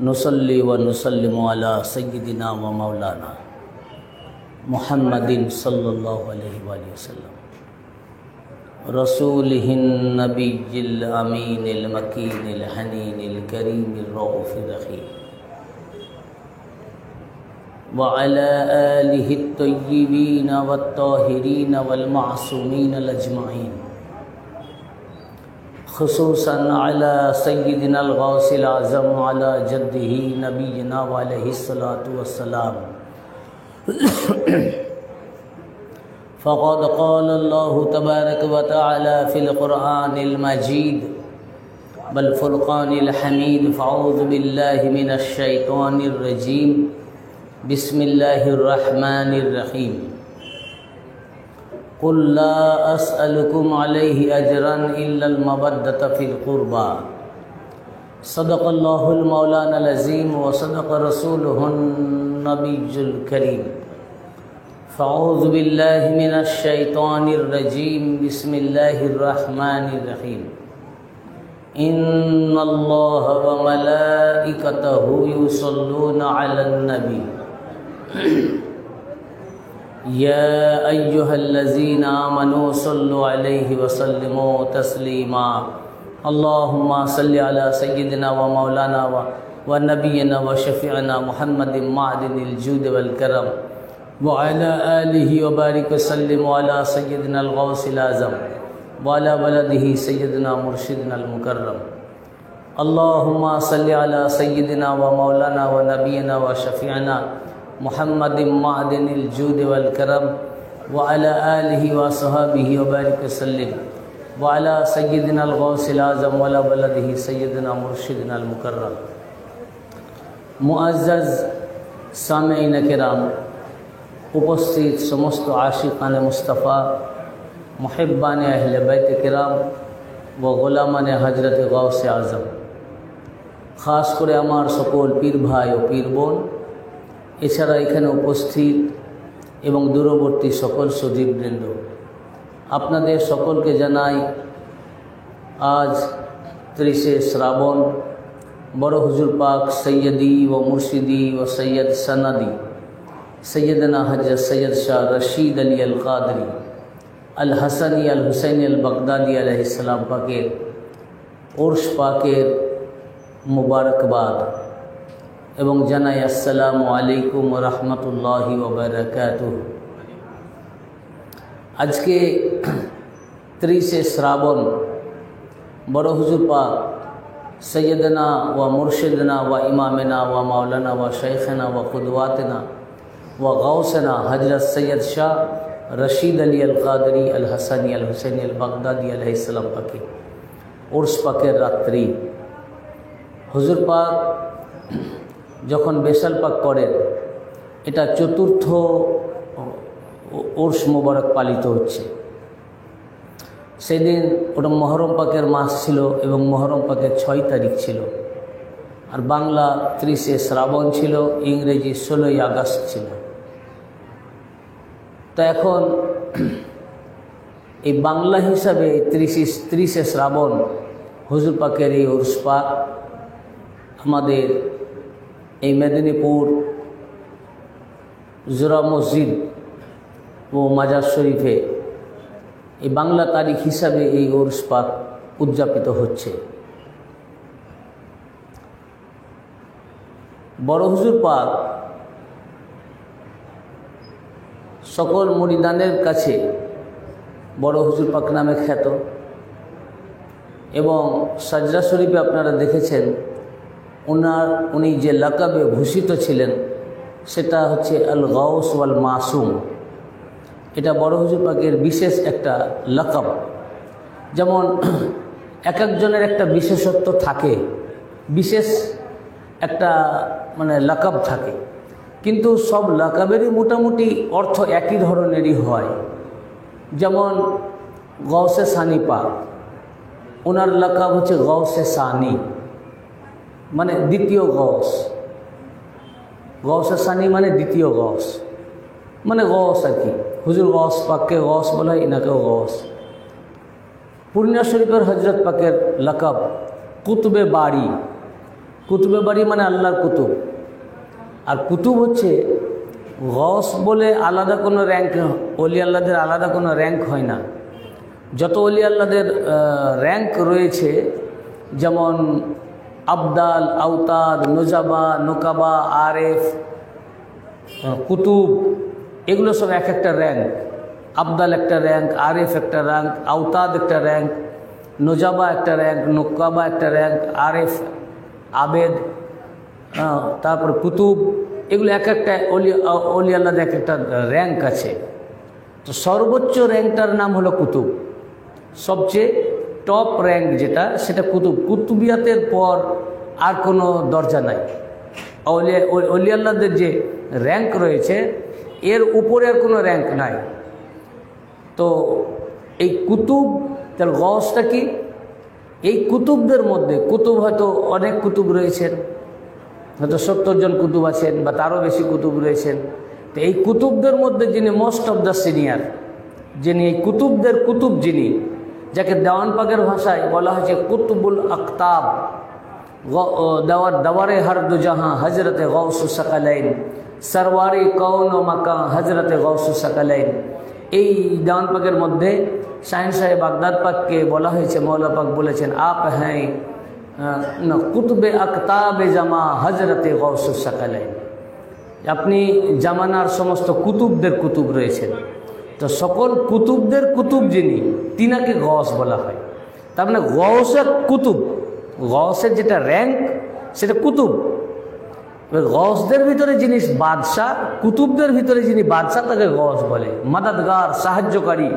नुसल्ली व नुसल्लिमु अला सय्यिदिना व मौलाना मुहम्मदिन सल्लल्लाहु अलैहि वसल्लम रसूलिहिन नबिय्यिल अमीनिल मकीनिल हनीनिल करीमिर रऊफिर रहीम व अला आलिहि त्तय्यिबीन वत्ताहिरीन वल मासूमीन अजमाइन खुसूसन अला सय्यिदिनल गौसिल आज़म अला जद्दिही नबीना व अलैहिस्सलातु वस्सलाम फ़क़द क़ाल अल्लाहु तबारक व तआला फ़िल क़ुरआनिल मजीद वल फ़ुरक़ानिल हमीद फ़अऊज़ु बिल्लाहि मिनश शैतानिर रजीम बिस्मिल्लाहिर रहमानिर रहीम क़ुल ला अस्अलुकुम अलैहि अजरन इल्लल मवद्दत फ़िल क़ुरबा सदक़ल्लाहुल मौलानाल अज़ीम व सदक़ रसूलुहुन नबियुल करीम फ़अऊज़ु बिल्लाहि मिनश शैतानिर रजीम बिस्मिल्लाहिर रहमानिर रहीम इन्नल्लाह व मलाइकतहु युसल्लूना अलन नबी या अय्युहल्लज़ीना आमनू सल्लु अलैहि व सल्लिमू तस्लीमा अल्लाहुम्मा सल्लि अला सय्यिदिना व मौलाना व नबियना व शफ़ीअना मुहम्मदिन मादिनिल जूद वल करम व अला आलिहि व बारिक व सल्लिम अला सय्यिदिनल गौसिल आज़म व अला वलदिही सय्यिदिना मुर्शिदिनल मुकर्रम अल्लाहुम्मा सल्लि अला सय्यिदिना व मौलाना व नबियना व शफ़ीअना मुहम्मदिन मादिनिल जूद वल करम व अला आलिहि व अस्हाबिहि व बारिक व सल्लिम व अला सय्यिदिनल गौसिल आज़म व अला वलदिही सय्यिदिना मुर्शिदिनल मुकर्रम। मुअज़्ज़ज़ सामिईन किराम, उपस्थित समस्त आशिकान मुस्तफ़ा, मुहिब्बान अहले बैत किराम व गोलामान हजरत गौस आज़म, खास करे आमार सकल पीर भाई और पीर बोन, एछाड़ा एखाने उपस्थित एवं दूरवर्ती सकल सजीवबृंद, आपनादेर सकलके जानाई आज 30 श्रावण बड़ हुजूर पाक सैयदी व मुर्शिदी व सैयद सनदी सैयदना हजरत सैयद शाह रशीद अली अल क़ादरी अल हसनी अल हुसैनी अल बगदादी अलैहिस्सलाम पाकेर उर्स पाकेर मुबारकबाद एवं जानाई अस्सलामु आलैकुम व रहमतुल्लाहि व बाराकातुहु। आज के 30 श्रावण बड़ हुजूर पाक सैयदना व मुर्शिदना व इमामना व मौलाना व शेखना व क़ुदवातना व गौसना हजरत सैयद शाह रशीद अली अल क़ादरी अल हसनी अल हुसैनी अल बगदादी अलैहिस्सलाम पाके उर्स पाकेर रात्रि हुजूर पाक जखन बेशाल पाक करें एटा चतुर्थ उर्स मुबारक पालित होच्छे। सेदिन ओटा मुहर्रम पाकेर मास छिलो एवं मुहर्रम पाकेर 6 तारीख छिलो और बांगला 30 श्रावण छिलो, इंग्रेजी 16 आगस्ट छिलो। तो एखन এই বাংলা হিসাবে 30 শ্রাবণ হুজুর পাকের এই উরস পাক আমাদের এই মেদিনীপুর জোড়া মসজিদ ও মাজার শরীফে এই বাংলা তারিখ হিসাবে এই উরস পাক উদযাপিত হচ্ছে। বড় হুজুর পাক সকল মুরিদানের কাছে বড় হুজুর পাক নামে খ্যাত এবং সাজরা শরীফে আপনারা দেখেছেন উনি যে লাকাবে ভূষিত ছিলেন সেটা হচ্ছে আল গাউস ওয়াল মাসুম। এটা বড় হুজুর পাকের বিশেষ একটা লাকাব। যেমন এক একজনের একটা বিশেষত্ব থাকে, বিশেষ একটা মানে লাকাব থাকে, কিন্তু সব লাকাবেরই মোটামুটি অর্থ একই ধরনেরই হয়। যেমন গৌসে সানি পাক, ওনার লাকাব হচ্ছে গৌসে সানি, মানে দ্বিতীয় গৌস। গৌসে সানি মানে দ্বিতীয় গৌস, মানে গৌস আর কি। হুজুর গৌস পাককে গৌস বলা হয়, ইনাকেও গৌস। पूर्णिया शरीफर हजरत पाकेर लकब कुतुबे बाड़ी কুতুবে বাড়ি মানে আল্লাহর কুতুব। আর কুতুব হচ্ছে গস বলে আলাদা কোনো র্যাঙ্ক, অলি আল্লাহদের আলাদা কোনো র্যাঙ্ক হয় না। যত অলি আল্লাহদের র্যাঙ্ক রয়েছে, যেমন আবদাল, আওতাদ, নোজাবা, নোকাবা, আরেফ, কুতুব, এগুলো সব এক একটা র্যাঙ্ক। আবদাল একটা র্যাঙ্ক, আরেফ একটা র্যাঙ্ক, আওতাদ একটা র্যাঙ্ক, নোজাবা একটা র্যাঙ্ক, নোকাবা একটা র্যাঙ্ক, আরেফ, আবেদ, তারপর কুতুব, এগুলো এক একটা অলি আল্লাহর এক একটা র্যাঙ্ক আছে। তো সর্বোচ্চ র্যাঙ্কটার নাম হলো কুতুব। সবচেয়ে টপ র্যাঙ্ক যেটা, সেটা কুতুব। কুতুবিয়াতের পর আর কোনো দরজা নাই। অলি আল্লাহদের যে র্যাঙ্ক রয়েছে এর উপরে আর কোনো র্যাঙ্ক নাই। তো এই কুতুব, তার গসটা কি? এই কুতুবদের মধ্যে, কুতুব হয়তো অনেক কুতুব রয়েছেন, হয়তো 70 জন কুতুব আছেন বা তারও বেশি কুতুব রয়েছেন। তো এই কুতুবদের মধ্যে যিনি মোস্ট অফ দ্য সিনিয়র, যিনি এই কুতুবদের কুতুব, যিনি, যাকে দেওয়ান পাকের ভাষায় বলা হয়েছে কুতুবুল আকতাব, দাওয়ারে হর দু জাহাঁ হজরতে গৌসু সাকালাইন, সরওয়ারে কৌন ও মাকা হজরতে গৌসু সাকালাইন। এই দেওয়ান পাকের মধ্যে শাহিন সাহেব বাগদাদ পাককে বলা হয়েছে, মৌলা পাক বলেছেন, আপ হ্যাঁ কুতুবে আকতাবে জামা হজরতে গৌসু সাকালাইন। আপনি জামানার সমস্ত কুতুবদের কুতুব রয়েছেন। তো সকল কুতুবদের কুতুব যিনি, তিনাকে গস বলা হয়। তার মানে গসের কুতুব, গসের যেটা র্যাঙ্ক সেটা কুতুব। গসদের ভিতরে যিনি বাদশাহ, কুতুবদের ভিতরে যিনি বাদশাহ, তাকে গস বলে। মদদগার, সাহায্যকারী,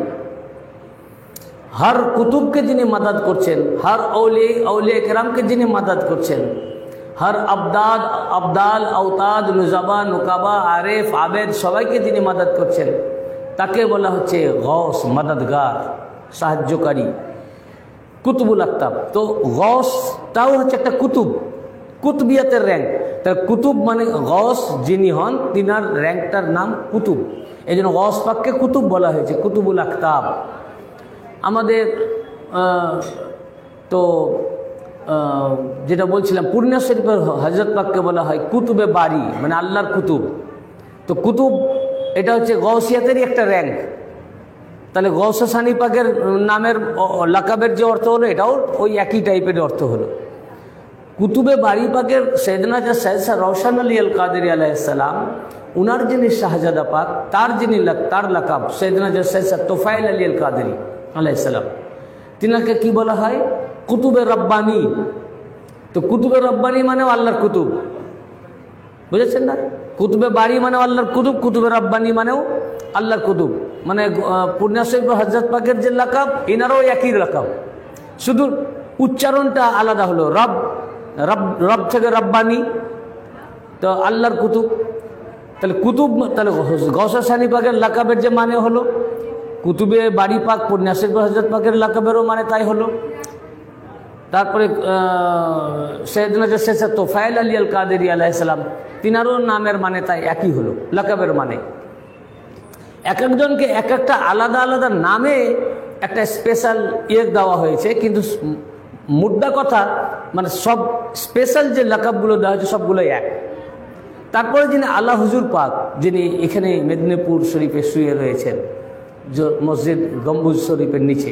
हर कुतुब के जिन्हें मदद करছেন, हर औलिया किराम के जिन्हें मदद करছেন, हर अब्दाल अवताद नुजाबा नुकाबा आरेफ आबेद সবাইকে যিনি মদদ করছেন তাকে বলা হচ্ছে গৌস, মদদগার, সাহায্যকারী, কুতুবুল আকতাব। তো গৌসটাও হচ্ছে একটা কুতুব, কুতুবিয়াতের র্যাঙ্ক। তার কুতুব মানে গৌস যিনি হন, তিনার র্যাঙ্কটার নাম কুতুব। এই জন্য গৌস পাককে কুতুব বলা হয়েছে, কুতুবুল আকতাব। আমাদের তো যেটা বলছিলাম, পূর্ণিয়া শরীফের হজরত পাককে বলা হয় কুতুবে বাড়ি, মানে আল্লাহর কুতুব। তো কুতুব এটা হচ্ছে গৌসিয়াতেরই একটা র্যাঙ্ক। তাহলে গৌস সানি পাকের নামের লাকাবের যে অর্থ হলো, এটাও ওই একই টাইপের অর্থ হলো। কুতুবে বাড়ি পাকের সৈয়দনা যে সৈয়দ রওশন আলী আল কাদেরী আলাইহিস সালাম, উনার যিনি শাহজাদা পাক, তার লাকাব সৈয়দনা যে সৈয়দ তোফায়েল আলী আল কাদেরী আলাইহিস সালাম, তিনাকে কি বলা হয়? কুতুবে রব্বানি। তো কুতুবে রব্বানি মানে আল্লাহর কুতুব, বুঝেছেন না? কুতুবে বাড়ি মানে আল্লাহর কুতুব, কুতুবে রব্বানি মানেও আল্লাহর কুতুব। মানে পূর্ণিয়া শরীফ হযরত পাকের যে লাকাব, এনারও একই লাকাব, শুধু উচ্চারণটা আলাদা হলো। রব রব রব থেকে রব্বানি, তো আল্লাহর কুতুব। তাহলে কুতুব, তাহলে গৌস সানি পাকের লাকাবের যে মানে হলো, কুতুবে বাড়ি পাক পূর্ণিয়া শরীফ হযরত পাকের লাকাবেরও মানে তাই হলো। তারপরে সৈয়দনা যে সৈয়দ তোফায়েল আলী আল কাদেরী আলাইহিস সালাম, তিনারও নামের মানে তাই একই হলো, লাকাবের মানে। এক একজনকে এক একটা আলাদা আলাদা নামে একটা স্পেশাল দেওয়া হয়েছে, কিন্তু মুদ্রা কথা মানে সব স্পেশাল যে লাকাবগুলো দেওয়া হয়েছে সবগুলোই এক। তারপরে যিনি আলা হুজুর পাক, যিনি এখানে মেদিনীপুর শরীফে শুয়ে রয়েছেন, মসজিদ গম্বুজ শরীফের নিচে,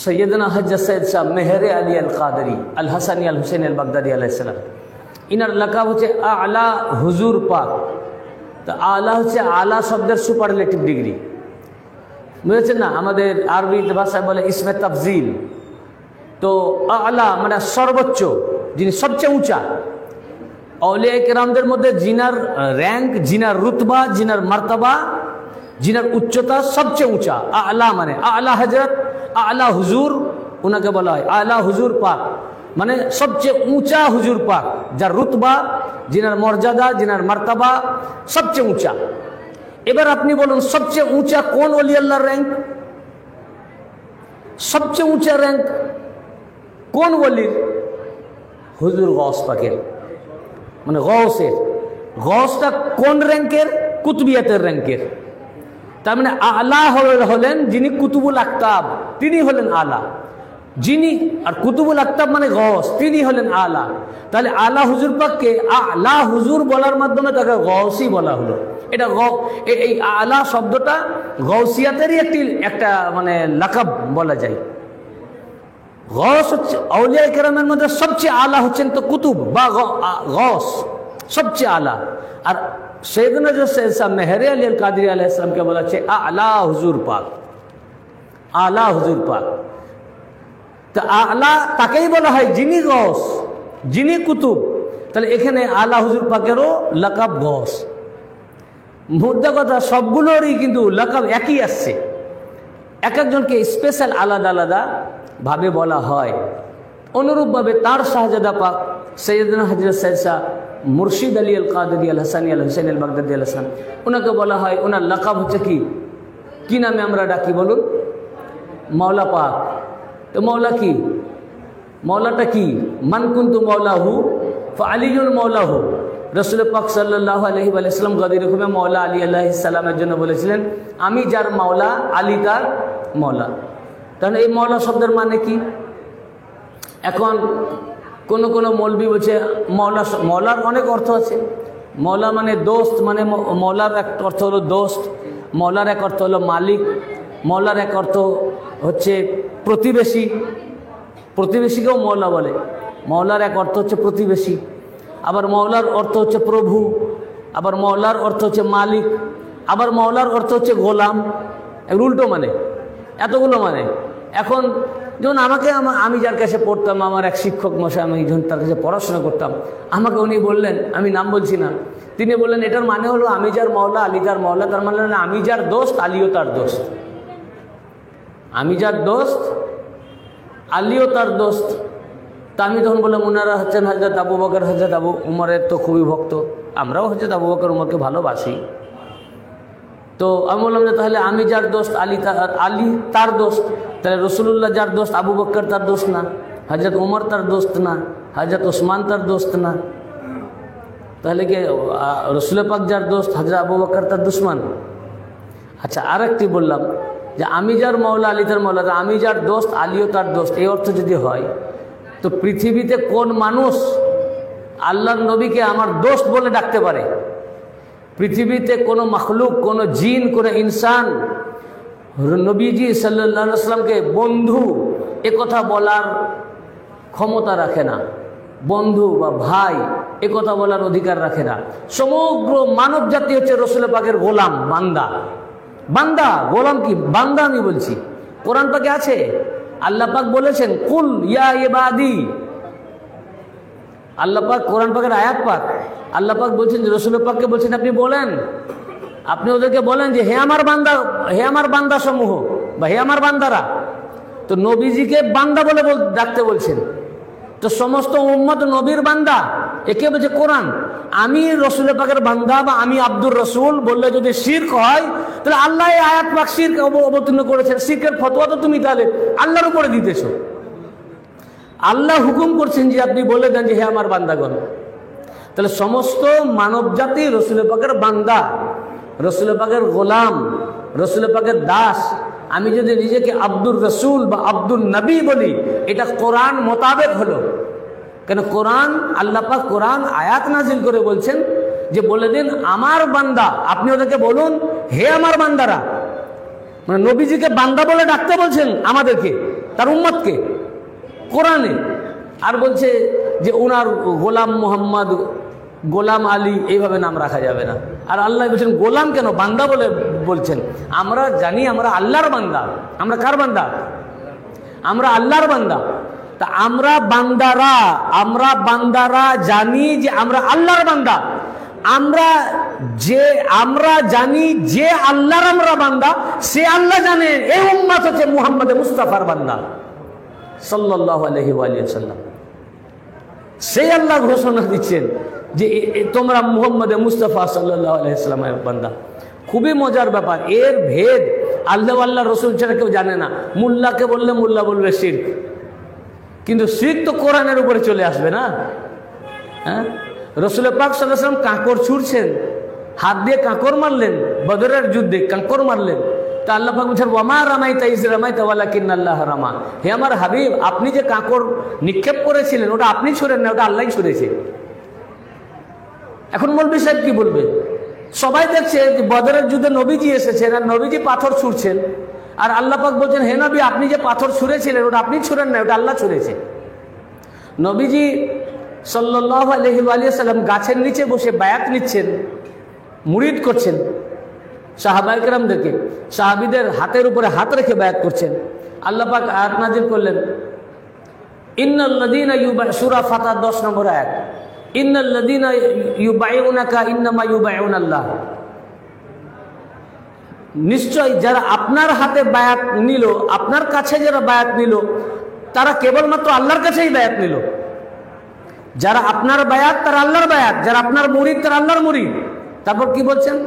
সৈয়দনা হযরত সৈয়দ শাহ মেহরে আলী আল কাদেরী আল হাসানি আল হুসেন আল বাগদাদি আলাইহিস সালাম, ইনার লাকাব হচ্ছে আলা হুজুর পাক। তো আলা হচ্ছে আলা শব্দের সুপারলেটিভ ডিগ্রি, বুঝেছেন না? আমাদের আরবি ভাষায় বলে ইসমে তাফজিল। তো আলা মানে সর্বোচ্চ, যিনি সবচেয়ে উঁচা। আউলিয়া কেরামদের মধ্যে জিনার র্যাঙ্ক, জিনার রুতবা, জিনার মার্তাবা, জিনার উচ্চতা সবচেয়ে উঁচা, আলা মানে আলা হজরত, আলা হুজুর, ওনাকে বলা হয় আলা হুজুর পাক, মানে সবচেয়ে উঁচা হুজুর পাক, যার রুতবা, জিনার মর্যাদা, জিনার মার্তাবা সবচেয়ে উঁচা। এবার আপনি বলুন, সবচেয়ে উঁচা কোন ওলি আল্লাহর র্যাঙ্ক? সবচেয়ে উঁচা র্যাঙ্ক কোন ওলির? হুজুর গৌস পাকের, মানে গৌসের। গৌসটা কোন র্যাঙ্কের? কুতুবিয়াতের র্যাঙ্কের। তার মানে আলা হলেন যিনি কুতুবুল আকতাব, তিনি হলেন আলা। যিনি, আর কুতুবুল আকতাব মানে গস, তিনি হলেন আলা। তাহলে আলা হুজুর পাককে আলা হুজুর বলার মাধ্যমে তাকে গসই বলা হলো। এটা এই আলা শব্দটা গৌসিয়াতেরই একটা মানে লাকাব বলা যায়। গস হচ্ছে আউলিয়া কেরামের মধ্যে সবচেয়ে আলা হচ্ছেন তো কুতুব বা গস, সবচেয়ে আলা। আর সৈয়দনা মেহের আলী আল কাদরি আলাইহিস সালামকে বলা হচ্ছে আলা হুজুর পাক, আলা হুজুর পাক। তো আলা তাকেই বলা হয় যিনি গস, যিনি কুতুব। তাহলে এখানে আলা হুজুর পাকেরও লাকাব গস। মুদ্রা কথা সবগুলোরই কিন্তু লাকাব একই আসছে, এক একজনকে স্পেশাল আলাদা আলাদা ভাবে বলা হয়। অনুরূপভাবে তার শাহজাদা পাক সৈয়দনা হযরত সৈয়দ শাহ মুর্শিদ আলী আল কাদরি আল হাসানি আল হুসাইন আল বাগদাদি আল হাসান, ওনাকে বলা হয়, ওনার লাকাব হচ্ছে কি নামে আমরা ডাকি বলুন? মাওলা পাক। তো মাওলা কি? মাওলাটা কি? মান কুনতু মাওলাহু ফাআলিয়ুল মাওলাহু। রাসূল পাক সাল্লাল্লাহু আলাইহি ওয়া সাল্লাম গাদির হুকুমে মাওলা আলী আলাইহিস সালামের জন্য বলেছিলেন, আমি যার মাওলা আলী তার মাওলা। তাহলে এই মাওলা শব্দের মানে কি? এখন কোন মৌলবি বলছে মাওলার অনেক অর্থ আছে। মাওলা মানে দোস্ত, মানে মাওলার এক অর্থ হলো দোস্ত, মাওলার এক অর্থ হলো মালিক, মাওলার এক অর্থ হচ্ছে প্রতিবেশী, প্রতিবেশীকেও মাওলা বলে। মাওলার এক অর্থ হচ্ছে প্রতিবেশী, আবার মাওলার অর্থ হচ্ছে প্রভু, আবার মাওলার অর্থ হচ্ছে মালিক, আবার মাওলার অর্থ হচ্ছে গোলাম। উল্টো মানে এতগুলো মানে। এখন যেমন আমি যার কাছে পড়তাম, আমার এক শিক্ষক মশাই, আমি যখন তার কাছে পড়াশোনা করতাম, আমাকে উনি বললেন, আমি নাম বলছি না, তিনি বললেন এটার মানে হলো আমি যার মাওলা আলী তার মাওলা। তার মানে আমি যার দোস্ত আলীও তার দোস্ত, আমি যার দোস্ত আলীও তার দোস্ত। তা আমি তখন বললাম ওনারা হচ্ছেন হযরত আবু বকর, হযরত আবু উমরের তো খুবই ভক্ত, আমরাও হযরত আবু বকর উমরকে ভালোবাসি। তো আমি বললাম যে তাহলে আমি যার দোস্ত আলী তার দোস্ত, তাহলে রসুল্লাহ যার দোস্ত আবু বকর তার দোস্ত না, হযরত উমর তার দোস্ত না, হযরত ওসমান তার দোস্ত না, তাহলে কি রসুল পাক যার দোস্ত হযরত আবু বকর তার দুশমন? আচ্ছা, আর একটি বললাম যে আমি যার মাওলা আলী তার মাওলা, আমি যার দোস্ত আলীও তার দোস্ত, এই অর্থ যদি হয়, তো পৃথিবীতে কোন মানুষ আল্লাহর নবীকে আমার দোস্ত বলে ডাকতে পারে? পৃথিবীতে কোনো মখলুক, কোনো জিন, কোনো ইনসান নবীজি সাল্লাল্লাহু আলাইহি ওয়াসাল্লামকে বন্ধু এ কথা বলার ক্ষমতা রাখে না, বন্ধু বা ভাই এ কথা বলার অধিকার রাখে না। সমগ্র মানব জাতি হচ্ছে রসুল পাকের গোলাম, বান্দা। বান্দা, গোলাম কি? বান্দা আমি বলছি। কোরআন পাকে আছে, আল্লাহ পাক বলেছেন কুল ইয়া ইবাদি। আল্লাহ পাক কোরআন পাকের আয়াত পাক, আল্লাহ পাক বলছেন যে রসুল পাককে বলছেন আপনি বলেন, আপনি ওদেরকে বলেন যে হে আমার বান্দা, হে আমার বান্দা সমূহ বা হে আমার বান্দারা। তো নবীজিকে বান্দা বলে ডাকতে বলছেন। তো সমস্ত উম্মত নবীর বান্দা, একে বলছে কোরআন। আমি রসুল পাকের বান্দা বা আমি আব্দুর রসুল বললে যদি শিরক হয়, তাহলে আল্লাহ এই আয়াত পাক শিরক অবতীর্ণ করেছেন। শিরকের ফতোয়া তো তুমি তাহলে আল্লাহর উপরে দিতেছো। আল্লাহ হুকুম করছেন যে আপনি বলে দেন যে হে আমার বান্দাগণ। তাহলে সমস্ত মানব জাতি রসুল পাকের বান্দা, রসুল পাকের গোলাম, রসুল পাকের দাস। আমি যদি নিজেকে আব্দুর রসুল বা আব্দুল নবী বলি, এটা কোরআন মোতাবেক হলো। কেন কোরআন, আল্লাহ পাক কোরআন আয়াত নাজিল করে বলছেন যে বলে দিন আমার বান্দা, আপনি ওদেরকে বলুন হে আমার বান্দারা। মানে নবীজিকে বান্দা বলে ডাকতে বলছেন আমাদেরকে, তার উম্মতকে কোরআনে। আর বলছে যে ওনার গোলাম মোহাম্মদ, গোলাম আলী, এইভাবে নাম রাখা যাবে না। আর আল্লাহ বলছেন গোলাম কেন, বান্দা বলে বলছেন। আমরা জানি আমরা আল্লাহর বান্দা। আমরা কার বান্দা? আমরা আল্লাহর বান্দা। তা আমরা বান্দারা জানি যে আমরা আল্লাহর বান্দা। আমরা জানি যে আল্লাহর আমরা বান্দা, সে আল্লাহ জানে এই উম্মত হচ্ছে মুহাম্মদ মুস্তাফার বান্দা সাল্লাল্লাহু আলাইহি ওয়া সাল্লাম। সেই আল্লাহ ঘোষণা দিচ্ছেন যে তোমরা মুহাম্মদ মুস্তাফা সাল্লাল্লাহু আলাইহি ওয়াসাল্লামের বান্দা। খুবই মজার ব্যাপার। এর ভেদ আল্লাহ রসুল ছাড়া কেউ জানে না। মুল্লাকে বললে মুল্লা বলবে শিরক, কিন্তু শিরক তো কোরআনের উপরে চলে আসবে না। হ্যাঁ, রসুল পাক সাল্লাল্লাহু আলাইহি ওয়াসাল্লাম কাঁকর ছুঁড়ছেন, হাত দিয়ে কাঁকর মারলেন, বদরের যুদ্ধে কাঁকর মারলেন। তা আল্লাহ পাক বলছেন ওয়ামা রামাইতা ইজ রামাইতা ওয়ালাকিন্নাল্লাহ রামা। হে আমার হাবিব, আপনি যে কাঁকড় নিক্ষেপ করেছিলেন ওটা আপনি ছুঁড়েন না, ওটা আল্লাহই ছুঁড়েছে। এখন মৌলভী সাহেব কি বলবে? সবাই দেখছে যে বদরের যুদ্ধে নবীজি এসেছেন আর নবীজি পাথর ছুঁড়ছেন, আর আল্লাহ পাক বলছেন হে নবী, আপনি যে পাথর ছুঁড়েছিলেন ওটা আপনি ছুঁড়েন না, ওটা আল্লাহ ছুঁড়েছে। নবীজি সাল্লাল্লাহু আলাইহি ওয়া সাল্লাম গাছের নিচে বসে বায়াত নিচ্ছেন, মুরিদ করছেন সাহাবায়ে কেরামদেরকে, সাহাবীদের হাতের উপরে হাত রেখে বায়াত করছেন। আল্লাহ পাক আয়াত নাযিল করলেন, ইন্নাল্লাযীনা সূরা ফাতর 10 নম্বর আয়াত, ইন্নাল্লাযীনা ইউবাইউনাকা ইন্নামা ইউবাইউনাল্লাহ। নিশ্চয় যারা আপনার হাতে বায়াত নিল, আপনার কাছে যারা বায়াত নিল, তারা কেবলমাত্র আল্লাহর কাছেই বায়াত নিল। যারা আপনার বায়াত তারা আল্লাহর বায়াত, যারা আপনার মুরিদ তারা আল্লাহর মুরিদ। তারপর কি বলছেন?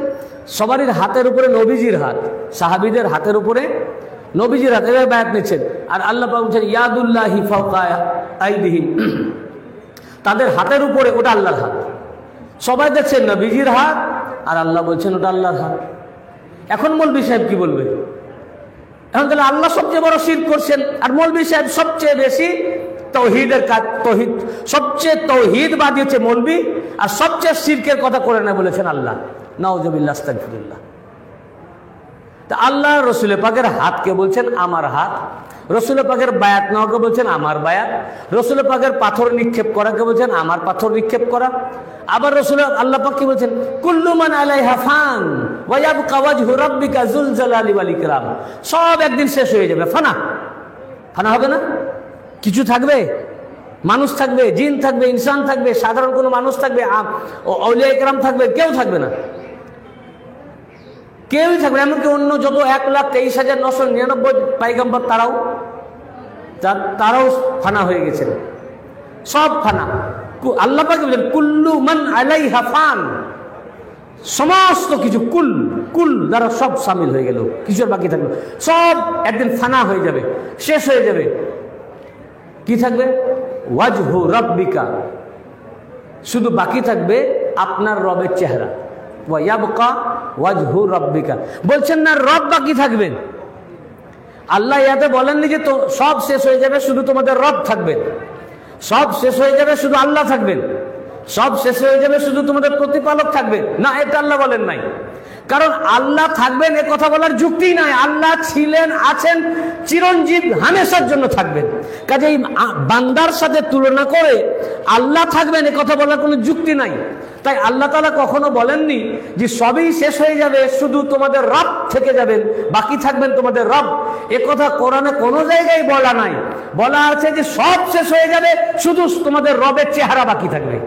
সবারই হাতের উপরে নবীজির হাত, সাহাবীদের হাতের উপরে নবীজির হাত, এভাবে বায়াত নিচ্ছেন। আর আল্লাহ পাক বলছেন ইয়াদুল্লাহি ফাওকা আইদিহিম, তাদের হাতের উপরে ওটা আল্লাহর হাত। সবাই দেখছেন নবীজির হাত আর আল্লাহ বলছেন ওটা আল্লাহর হাত। এখন মৌলভী সাহেব কি বলবে? এখন তাহলে আল্লাহ সবচেয়ে বড় শিরক করছেন, আর মৌলভী সাহেব সবচেয়ে বেশি তৌহিদের কাজ, তৌহিদ সবচেয়ে তৌহিদবাদী হচ্ছে মৌলভী, আর সবচেয়ে শিরকের কথা করে না বলেছেন আল্লাহ। নাউজুবিল্লাহ, আস্তাগফিরুল্লাহ। তা আল্লাহ রসুল পাকের হাতকে বলছেন আমার হাত, রসুল পাকের বায়াত নেওয়াকে বলছেন আমার বায়াত, রসুল পাকের পাথর নিক্ষেপ করাকে বলছেন আমার পাথর নিক্ষেপ করা। আবার রসুল আল্লাহ পাক কি বলছেন? কুল্লু মান আলাইহা ফান ওয়া ইয়াবকা ওয়াজহু রাব্বিকা যুল জালালি ওয়াল ইকরাম। সব একদিন শেষ হয়ে যাবে, ফানা। ফানা হবে না? কিছু থাকবে? মানুষ থাকবে, জিন থাকবে, ইনসান থাকবে, সাধারণ কোনো মানুষ থাকবে, আউলিয়া ইকরাম থাকবে, কেউ থাকবে না, কেউই থাকবে না। এমনকি অন্য যত 1,23,999 পয়গম্বর তারাও ফানা হয়ে গেছেন, সব ফানা। আল্লাহ পাক বলেন কুল্লু মান আলাইহা ফান, সমস্ত কিছু কুল দ্বারা সব শামিল হয়ে গেল, কিছু বাকি থাকলো, সব একদিন ফানা হয়ে যাবে, শেষ হয়ে যাবে। কি থাকবে? ওয়াজহু রাব্বিকা, শুধু বাকি থাকবে আপনার রবের চেহারা। ওয়া ইয়াবকা ওয়াজহু রাব্বিকা, বলছেন না রব বাকি থাকবেন। আল্লাহ ইয়াতে বলেননি যে তো সব শেষ হয়ে যাবে শুধু তোমাদের রব থাকবেন, সব শেষ হয়ে যাবে শুধু আল্লাহ থাকবেন, সব শেষ হয়ে যাবে শুধু তোমাদের প্রতিপালক থাকবেন, না, এটা আল্লাহ বলেন নাই। কারণ আল্লাহ থাকবেন এ কথা বলার যুক্তি নাই। আল্লাহ ছিলেন, আছেন, চিরঞ্জীব, হামেশার জন্য থাকবেন। কাজেই বান্দার সাথে তুলনা করে আল্লাহ থাকবেন এ কথা বলার কোনো যুক্তি নাই। তাই আল্লাহ তাআলা কখনো বলেননি যে সবই শেষ হয়ে যাবে শুধু তোমাদের রব থেকে যাবেন, বাকি থাকবেন তোমাদের রব। এ কথা কোরআনে কোনো জায়গায় বলা নাই। বলা আছে যে সব শেষ হয়ে যাবে শুধু তোমাদের রবের চেহারা বাকি থাকবে।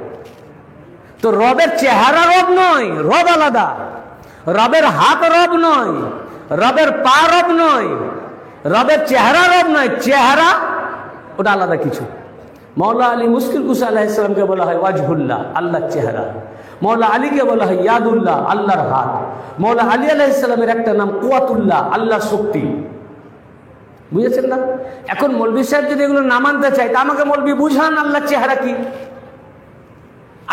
তো রবের চেহারা রব নয়, রব আলাদা। রবের হাত রব নয়, রবের পা রব নয়, রবের চেহারা রব নয়, চেহারা ওটা আলাদা কিছু। মৌলা আলী মুশকিল কুশা আলাইহিস সালামকে বলা হয় ওয়াজহুল্লাহ, আল্লাহর চেহারা। মৌলা আলীকে বলা হয় ইয়াদুল্লাহ, আল্লাহর হাত। মৌলা আলী আলাইহিস সালামের একটা নাম কুওয়াতুল্লাহ, আল্লাহর শক্তি। বুঝেছেন না? এখন মৌলভী সাহেব যদি এগুলো না মানতে চায় তা আমাকে মৌলভী বুঝান আল্লাহর চেহারা কি।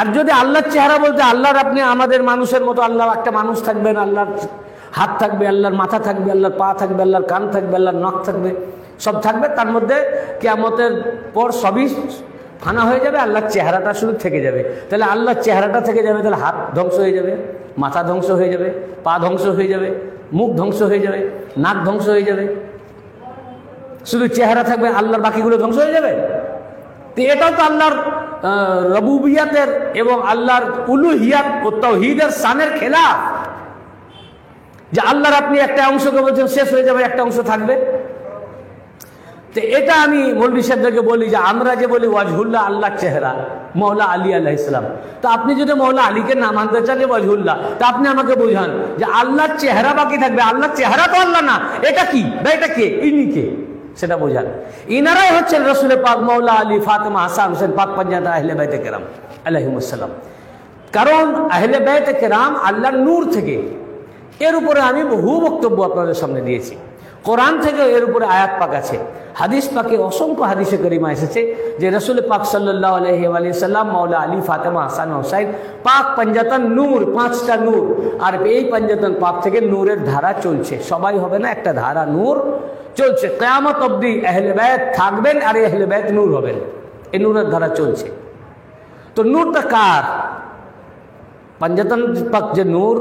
আর যদি আল্লাহর চেহারা বলতে আল্লাহর, আপনি আমাদের মানুষের মতো আল্লাহ একটা মানুষ থাকবেন, আল্লাহর হাত থাকবে, আল্লাহর মাথা থাকবে, আল্লাহর পা থাকবে, আল্লাহর কান থাকবে, আল্লাহর নখ থাকবে, সব থাকবে, তার মধ্যে কিয়ামতের পর সবই ফানা হয়ে যাবে, আল্লাহর চেহারাটা শুধু থেকে যাবে। তাহলে আল্লাহর চেহারাটা থেকে যাবে, তাহলে হাত ধ্বংস হয়ে যাবে, মাথা ধ্বংস হয়ে যাবে, পা ধ্বংস হয়ে যাবে, মুখ ধ্বংস হয়ে যাবে, নাক ধ্বংস হয়ে যাবে, শুধু চেহারা থাকবে, আল্লাহর বাকিগুলো ধ্বংস হয়ে যাবে। তো এটাও তো আল্লাহর রবুবিয়াতের এবং আল্লাহর উলুহিয়াত ও তাওহীদের শানের খেলাফ, যে আল্লাহর আপনি একটা অংশকে বলছেন শেষ হয়ে যাবে, একটা অংশ থাকবে। তো এটা আমি মৌলভী সাহেবদেরকে বলি যে আমরা যে বলি ওয়াজহুল্লাহ আল্লাহর চেহারা, মৌলা আলী আলাইহিস সালাম, তো আপনি যদি মৌলা আলীকে না মানতে চান যে ওয়াজহুল্লাহ, তা আপনি আমাকে বোঝান যে আল্লাহর চেহারা বাকি থাকবে। আল্লাহর চেহারা তো আল্লাহ না, এটা কি বা এটা কে, ইনি কে, সেটা বোঝান। ইনারাই হচ্ছেন রসুল পাক, মৌলা আলী, ফাতেমা, হাসান, হোসেন, পাক পাঞ্জাটা আহলে বাইতে কেরাম আলাইহিমুস সালাম। কারণ আহলে বাইতে কেরাম আল্লাহর নূর থেকে। এর উপরে আমি বহু বক্তব্য আপনাদের সামনে দিয়েছি। কোরআন থেকে এর উপরে আয়াত পাক আছে, হাদিস পাকে অসংখ্য হাদিসে করিমা এসেছে যে রসুল পাক সাল্লাল্লাহু আলাইহি ওয়াসাল্লাম, মাওলা আলী, ফাতেমা, হাসান, হুসাইন পাক পাঞ্জাতন নূর, 5টা নূর, আর এই পাঞ্জাতন পাক থেকে নূরের ধারা চলছে। সবাই হবে না, একটা ধারা নূর চলছে কিয়ামত অবধি। আহলে বাইত থাকবেন আর আহলে বাইত নূর হবেন, এই নূরের ধারা চলছে। তো নূরটা কার? পাঞ্জাতন পাক যে নূর,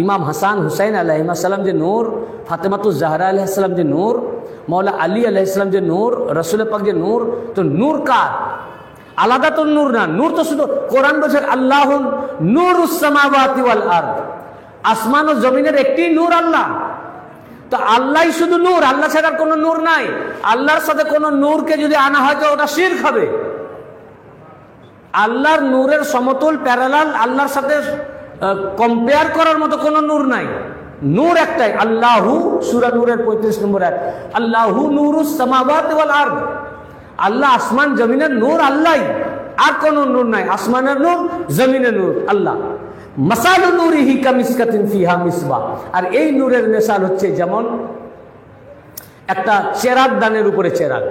ইমাম হাসান হুসাইন আলাইহিসসালাম যে নূর, ফাতেমাতুজ জাহরা আলাইহিসসালাম যে নূর, মৌলা আলী আলাইহিসসালাম যে নূর, রসুল পাক যে নূর। তো নূর কার? আলাদা তো নূর না। নূর তো শুধু কোরআন বলছে আল্লাহুন নূরুস সামাওয়াতি ওয়াল আরদ, আসমান ও জমিনের একটি নূর আল্লাহ। তো আল্লাহই শুধু নূর, আল্লাহ ছাড়া কোনো নূর নাই। আল্লাহর সাথে কোনো নূরকে যদি আনা হয় তো ওটা শিরক হবে। আল্লাহর নূরের সমতুল প্যারালাল আল্লাহর সাথে কম্পেয়ার করার মতো কোনো নূর নাই। নূর একটাই, আল্লাহু, সূরা নূরের 35 নম্বর আয়াত, আল্লাহু নূরুস সামাওয়াতি ওয়াল আরদ, আল্লাহ আসমান জমিনের নূর আল্লাহই, আর কোনো নূর নাই। আসমানের নূর, জমিনের নূর আল্লাহ। মাসালু নূরিহি কামিসকাতিন ফিহা মিসবাহ, আর এই নূরের মিসাল হচ্ছে যেমন একটা চেরাগ দানের উপরে চেরাগ।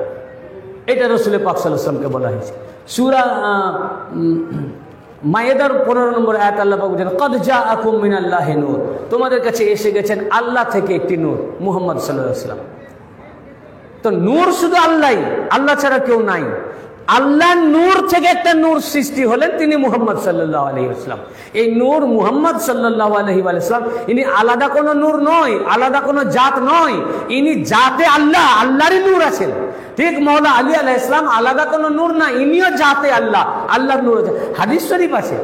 এটা রাসূল পাক সাল্লাল্লাহু আলাইহি ওয়াসাল্লামকে বলা হয়েছে। সূরা মায়েদার 15 নম্বর আয়াত আল্লাহ পাক বলেন কদ জাআকুম মিনাল্লাহি নূর, তোমাদের কাছে এসে গেছেন আল্লাহ থেকে একটি নূর, মুহাম্মদ সাল্লাল্লাহু আলাইহি ওয়াসাল্লাম। তো নূর শুধু আল্লাহই, আল্লাহ ছাড়া কেউ নাই। আল্লাহর নূর থেকে একটা নূর সৃষ্টি হলেন, তিনি মুহাম্মদ সাল্লাল্লাহু আলাইহি ওয়াসাল্লাম। এই নূর মুহাম্মদ সাল্লাল্লাহু আলাইহি ওয়াসাল্লাম, ইনি আলাদা কোনো নূর নয়, আলাদা কোনো জাত নয়, ইনি জাতে আল্লাহ, আল্লাহরই নূর আছেন। ঠিক মৌলা আলী আলাইহিস সালাম আলাদা কোনো নূর না, ইনিও জাতে আল্লাহ, আল্লাহর নূর আছে। হাদিস শরীফ আছে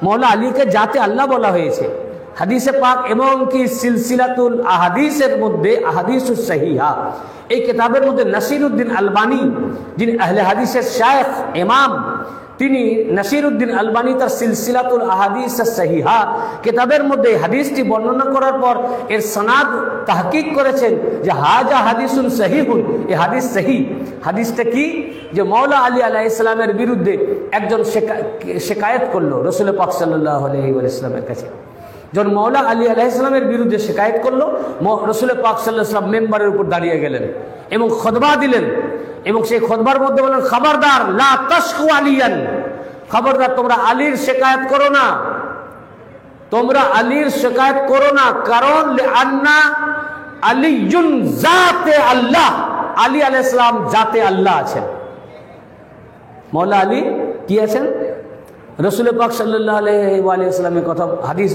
মৌলা আলীকে জাতে আল্লাহ বলা হয়েছে, হাদিসে পাক এবং কি সিলসিলাতুল আহাদিসের মধ্যে আহাদিসুস সহিহা, এই কিতাবের মধ্যে নাসিরউদ্দিন আলবানী, যিনি আহলে হাদিসের শায়খ ইমাম, তিনি নাসিরউদ্দিন আলবানী তার সিলসিলাতুল আহাদিস সহিহা কিতাবের মধ্যে হাদিসটি বর্ণনা করার পর এর সনাদ তাহকিক করেছেন যে হাজা হাদিসুন সহিহুন, এই হাদিস সহি। হাদিসটা কি? যে মৌলা আলী আলাইহিস সালামের বিরুদ্ধে একজন শিকায়ত করলো রাসূল পাক সাল্লাল্লাহু আলাইহি ওয়াসাল্লামের কাছে। যখন মৌলা আলী আলাইহিস সালামের বিরুদ্ধে শিকায়ত করলো, রাসূল পাক সাল্লাল্লাহু আলাইহি ওয়াসাল্লাম মেম্বারের উপর দাঁড়িয়ে গেলেন এবং খুতবা দিলেন, এবং সেই খুতবার মধ্যে বলেন খবরদার লা তাশকু আলিয়ান, খবরদার তোমরা আলীর শিকায়ত করো না, তোমরা আলীর শিকায়ত করো না, কারণ লিআন্না আলিয়ুন জাতে আল্লাহ, আলী আলাইহিস সালাম জাতে আল্লাহ আছেন। মৌলা আলী কি আছেন? রাসূল পাক সাল্লাল্লাহু আলাইহি ওয়াসাল্লামের কথা হাদিস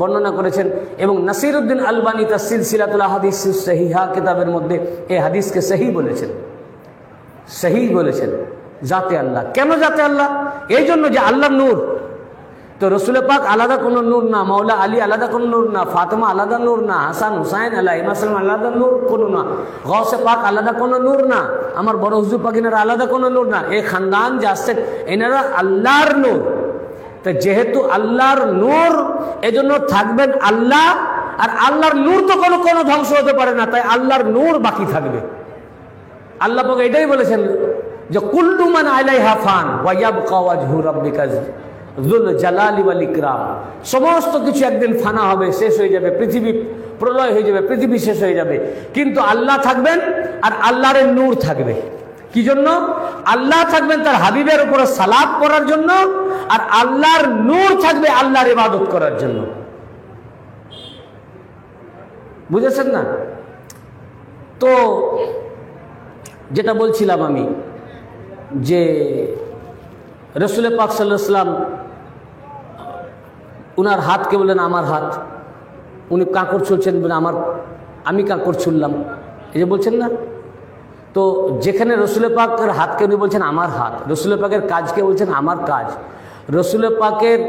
বর্ণনা করেছেন, এবং নাসিরউদ্দিন আলবানী তার সিলসিলাতুল আহাদিস সহিহা কিতাবের মধ্যে এই হাদিসকে সহি বলেছেন, সহি বলেছেন, জাতে আল্লাহ। কেন জাতে আল্লাহ? এই জন্য যে আল্লাহর নূর। তো রাসূল পাক আলাদা কোনো নূর না, মাওলা আলী আলাদা কোনো নূর না, ফাতেমা আলাদা নূর না, হাসান হুসাইন আলাইহিসসালাম আলাদা নূর কোনো না, গাউসে পাক আলাদা কোনো নূর না, আমার বড় হুজুর পাক এনারা আলাদা কোনো নূর না। এই খানদান যে আসছেন এনারা আল্লাহর নূর। তো যেহেতু আল্লাহর নূর, এজন্য থাকবেন আল্লাহ, আর আল্লাহর নূর তো কোনো কোনো ধ্বংস হতে পারে না, তাই আল্লাহর নূর বাকি থাকবে। আল্লাহ পাক এটাই বলেছেন যে কুল্লু মান আলাইহা ফান ওয়া ইয়াবকা ওয়াজহু রাব্বিকা যুল জালালি ওয়াল ইকরাম, সমস্ত কিছু একদিন ফানা হবে, শেষ হয়ে যাবে, পৃথিবী প্রলয় হয়ে যাবে, পৃথিবী শেষ হয়ে যাবে, কিন্তু আল্লাহ থাকবেন আর আল্লাহর নূর থাকবে। কি জন্য? আল্লাহ থাকবেন তার হাবিবের উপরে সালাত করার জন্য, আর আল্লাহর নূর থাকবে আল্লাহর ইবাদত করার জন্য। বুঝেছেন না? তো যেটা বলছিলাম আমি, যে রাসূল পাক সাল্লাল্লাহু আলাইহি ওয়াসাল্লাম উনার হাতকে বললেন আমার হাত, উনি কাঁকড় ছুলছেন বলে আমি কাঁকড় ছুললাম, এই যে বলছেন না। তো যেখানে রাসূল পাকের হাতকে উনি বলছেন আমার হাত, রাসূল পাকের কাজকে বলছেন আমার কাজ, রাসূল পাকের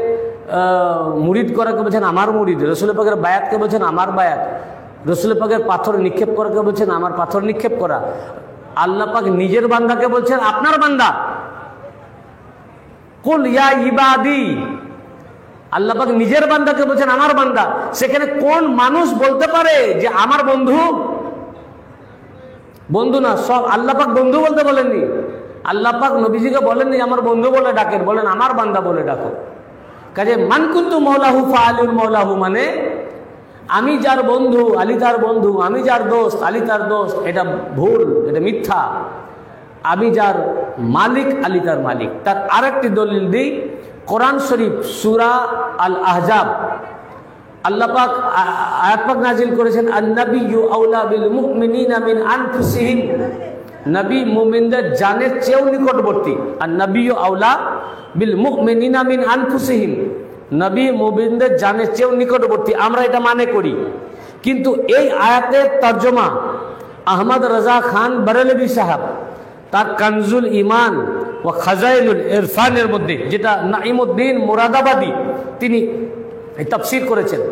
মুরিদ করাকে বলছেন আমার মুরিদ, রাসূল পাকের বায়াতকে বলছেন আমার বায়াত, রাসূল পাকের পাথর নিক্ষেপ করাকে বলছেন আমার পাথর নিক্ষেপ করা, আল্লাহ পাক নিজের বান্দাকে বলছেন আপনার বান্দা। কুল ইয়া ইবাদি, আল্লাহ পাক নিজের বান্দাকে বলছেন আমার বান্দা। সেখানে কোন মানুষ বলতে পারে যে আমার বন্ধু? বন্ধু না, সব আল্লাহ পাক বন্ধু বলতে বলেননি। আল্লাহ পাক নবীজিকে বলেননি আমার বন্ধু বলে ডাকেন, বলেন আমার বান্দা বলে ডাকো। কাজে মান কুনতু মাওলাহু ফাআলুল মাওলাহু, মানে আমি যার বন্ধু আলী তার বন্ধু, আমি যার দোস্ত আলী তার দোস্ত, এটা ভুল, এটা মিথ্যা। আমি যার মালিক আলী তার মালিক। তার আরেকটি দলিল দিই, কোরআন শরীফ সূরা আল আহজাব আল্লাহ পাক আয়াত পাক নাজিল করেছেন, আন-নাবিয়্যু আওলা বিল মুমিনিনা মিন আনফুসিহিম, নবী মুমিনদের জানের চেয়েও নিকটবর্তী। আন-নাবিয়্যু আওলা বিল মুমিনিনা মিন আনফুসিহিম, নবী মুমিনদের জানের চেয়েও নিকটবর্তী। আমরা এটা মানে করি, কিন্তু এই আয়াতের তর্জমা আহমদ রাজা খান বরেলভী সাহেব তার কানজুল ইমান ও খাজাইনুল ইরফানের মধ্যে, যেটা নাঈমউদ্দিন মুরাদাবাদী তিনি তাফসীর করেছেন,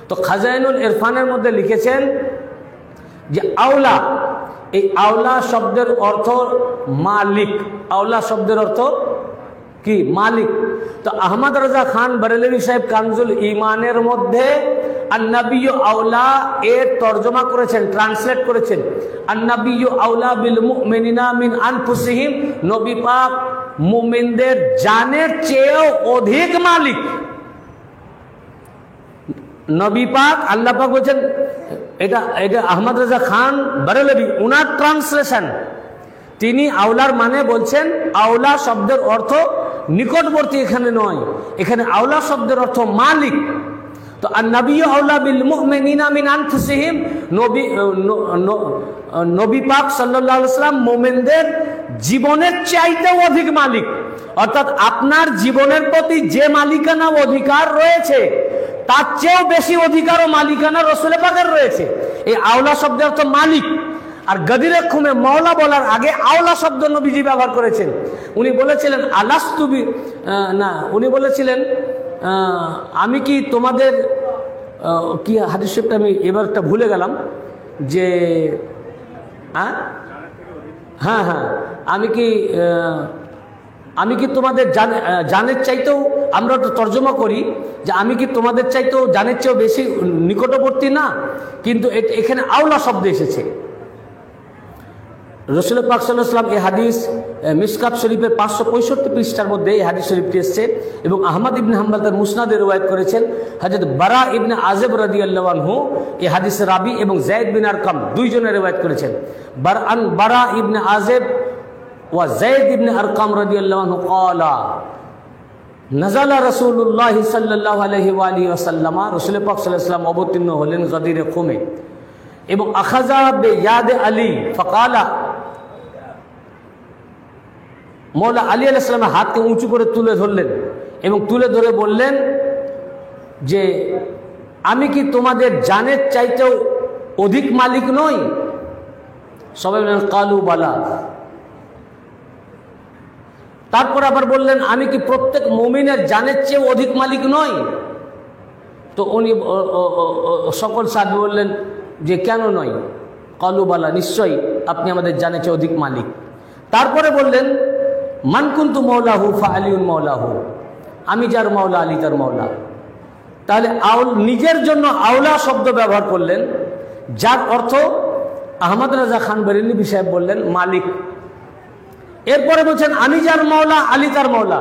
তো খাজাইনুল ইরফানের মধ্যে লিখেছেন যে আওলা, এই আওলা শব্দের অর্থ মালিক। আওলা শব্দের অর্থ কি? মালিক। তো আহমদ রাজা খান বরেলভী সাহেব কানজুল ইমানের মধ্যে আন-নাবিয়্যু আওলা এর তর্জমা করেছেন, ট্রান্সলেট করেছেন, আন-নাবিয়্যু আওলা বিল মুমিনিনা মিন আনফুসিহিম, নবী পাক মুমিনদের জানের চেয়েও অধিক মালিক। নবী পাক আল্লাহ পাক বলেছেন, এটা আহমদ রাজা খান বরেলভী উনার ট্রান্সলেশন। তিনি আওলার মানে বলছেন আওলা শব্দের অর্থ নিকটবর্তী, এখানে নয়, এখানে আওলা শব্দের অর্থ মালিক। তো আন-নাবিয়্যু আওলা বিল মুমিনিনা মিন আনফুসিহিম, নবী পাক সাল্লাল্লাহু আলাইহি ওয়াসাল্লাম মুমিনদের জীবনের চাইতেও অধিক মালিক। অর্থাৎ আপনার জীবনের প্রতি যে মালিকানা অধিকার রয়েছে তার চেয়েও বেশি অধিকার ও মালিকানা রাসূল পাকের রয়েছে। এই আওলা শব্দের অর্থ মালিক। আর গদিরে খুমে মওলা বলার আগে আওলা শব্দ নবীজি ব্যবহার করেছেন। উনি বলেছিলেন আলাস্তু না, উনি বলেছিলেন আমি কি তোমাদের কি হাদিস শরীফটা আমি এবারটা ভুলে গেলাম, যে হ্যাঁ হ্যাঁ আমি কি তোমাদের জানের চাইতেও, আমরা তো তর্জমা করি যে আমি কি তোমাদের চাইতেও জানের চেয়েও বেশি নিকটবর্তী না, কিন্তু এখানে আওলা শব্দ এসেছে। রাসূল পাক সাল্লাল্লাহু আলাইহি ওয়াসাল্লাম এই হাদিস মিশকাত শরীফের 565 পৃষ্ঠার মধ্যে এই হাদিস শরীফটি এসেছে, এবং আহমদ ইবনে হাম্বল তার মুসনাদে রওয়ায়াত করেছেন। হযরত বারা ইবনে আযিব রাদিয়াল্লাহু আনহু এই হাদিসের রাবি এবং যায়েদ বিন আরকাম দুইজনে রওয়ায়াত করেছেন। বারা ইবনে আযিব ওয়া যায়েদ ইবনে আরকাম রাদিয়াল্লাহু আনহু ক্বালা নাযালা রাসূলুল্লাহ সাল্লাল্লাহু আলাইহি ওয়া আলিহি ওয়াসাল্লাম, রাসূল পাক সাল্লাল্লাহু আলাইহি ওয়াসাল্লাম অবতীর্ণ হলেন গদিরে খুমে, এবং আখাযা বিয়াদ আলী ফাকালা, মওলা আলী আলাইহিস সালামের হাতকে উঁচু করে তুলে ধরলেন এবং তুলে ধরে বললেন যে আমি কি তোমাদের জানের চাইতেও অধিক মালিক নই? সবাই বললেন কালু বালা। তারপর আবার বললেন আমি কি প্রত্যেক মুমিনের জানের চেয়ে অধিক মালিক নই? তো উনি সকল সাহাবী বললেন যে কেন নয়? কালু বালা, নিশ্চয়ই আপনি আমাদের জানের চেয়ে অধিক মালিক। তারপরে বললেন মান কুনতু মাওলাহু ফা আলিউন মাওলাহু, আমি যার মাওলা আলী তার মাওলা। তাহলে নিজের জন্য আওলা শব্দ ব্যবহার করলেন, যার অর্থ আহমদ রাজা খান বরেলভী সাহেব বললেন মালিক। এরপরে বলছেন আমি যার মাওলা আলী তার মাওলা।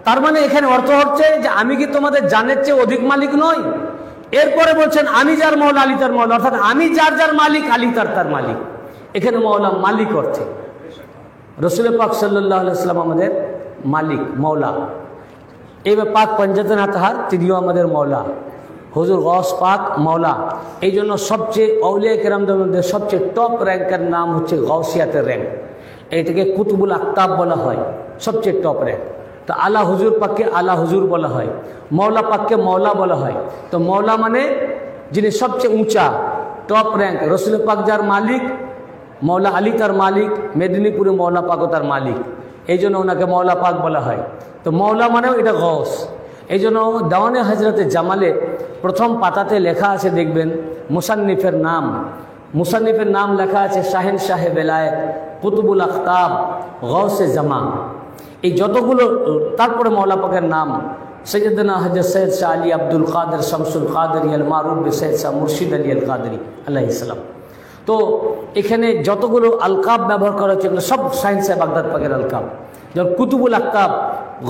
তার মানে এখানে অর্থ হচ্ছে যে আমি কি তোমাদের জানের চেয়ে অধিক মালিক নই? এরপরে বলছেন আমি যার মাওলা আলী তার মাওলা, অর্থাৎ আমি যার যার মালিক আলী তার মালিক। এখানে মাওলা মালিক অর্থে। রাসূল পাক সাল্লাল্লাহু আলাইহি ওয়াসাল্লাম আমাদের মালিক, মাওলা। এইবার পাক পঞ্জাতন আতহার তিনিও আমাদের মাওলা, হুজুর গৌস পাক মাওলা। এই জন্য সবচেয়ে আউলিয়া কেরামদের মধ্যে সবচেয়ে টপ র্যাঙ্কের নাম হচ্ছে গাউসিয়াতের র্যাঙ্ক। এটাকে কুতুবুল আকতাব বলা হয়, সবচেয়ে টপ র্যাঙ্ক। তো আলা হুজুর পাককে আলা হুজুর বলা হয়, মৌলা পাককে মৌলা বলা হয়। তো মৌলা মানে যিনি সবচেয়ে উঁচা, টপ র্যাঙ্ক। রাসূল পাক যার মালিক, মৌলা আলী তার মালিক, মেদিনীপুরে মৌলা পাকও তার মালিক, এই জন্য ওনাকে মৌলা পাক বলা হয়। তো মৌলা মানেও এটা গৌস। এই জন্য দেওয়ানে হজরতে জামালে প্রথম পাতাতে লেখা আছে, দেখবেন মুসান্নিফের নাম লেখা আছে শাহেন শাহে বেলায়েত, কুতুবুল আখতাব, গৌসে জামা। এই যতগুলো, তারপরে মৌলা পাকের নাম সৈয়দনা হযরত সৈয়দ শাহ আলী আব্দুল কাদের শামসুল কাদরি আল মারুফ বি সৈয়দ শাহ মুর্শিদ আলী আল কাদরি আলাইহিস সালাম। তো এখানে যতগুলো আলকাব ব্যবহার করা হচ্ছে এগুলো সব সায়েন্সে বাগদাদ পাকের আলকাব। যেমন কুতুবুল আখতাব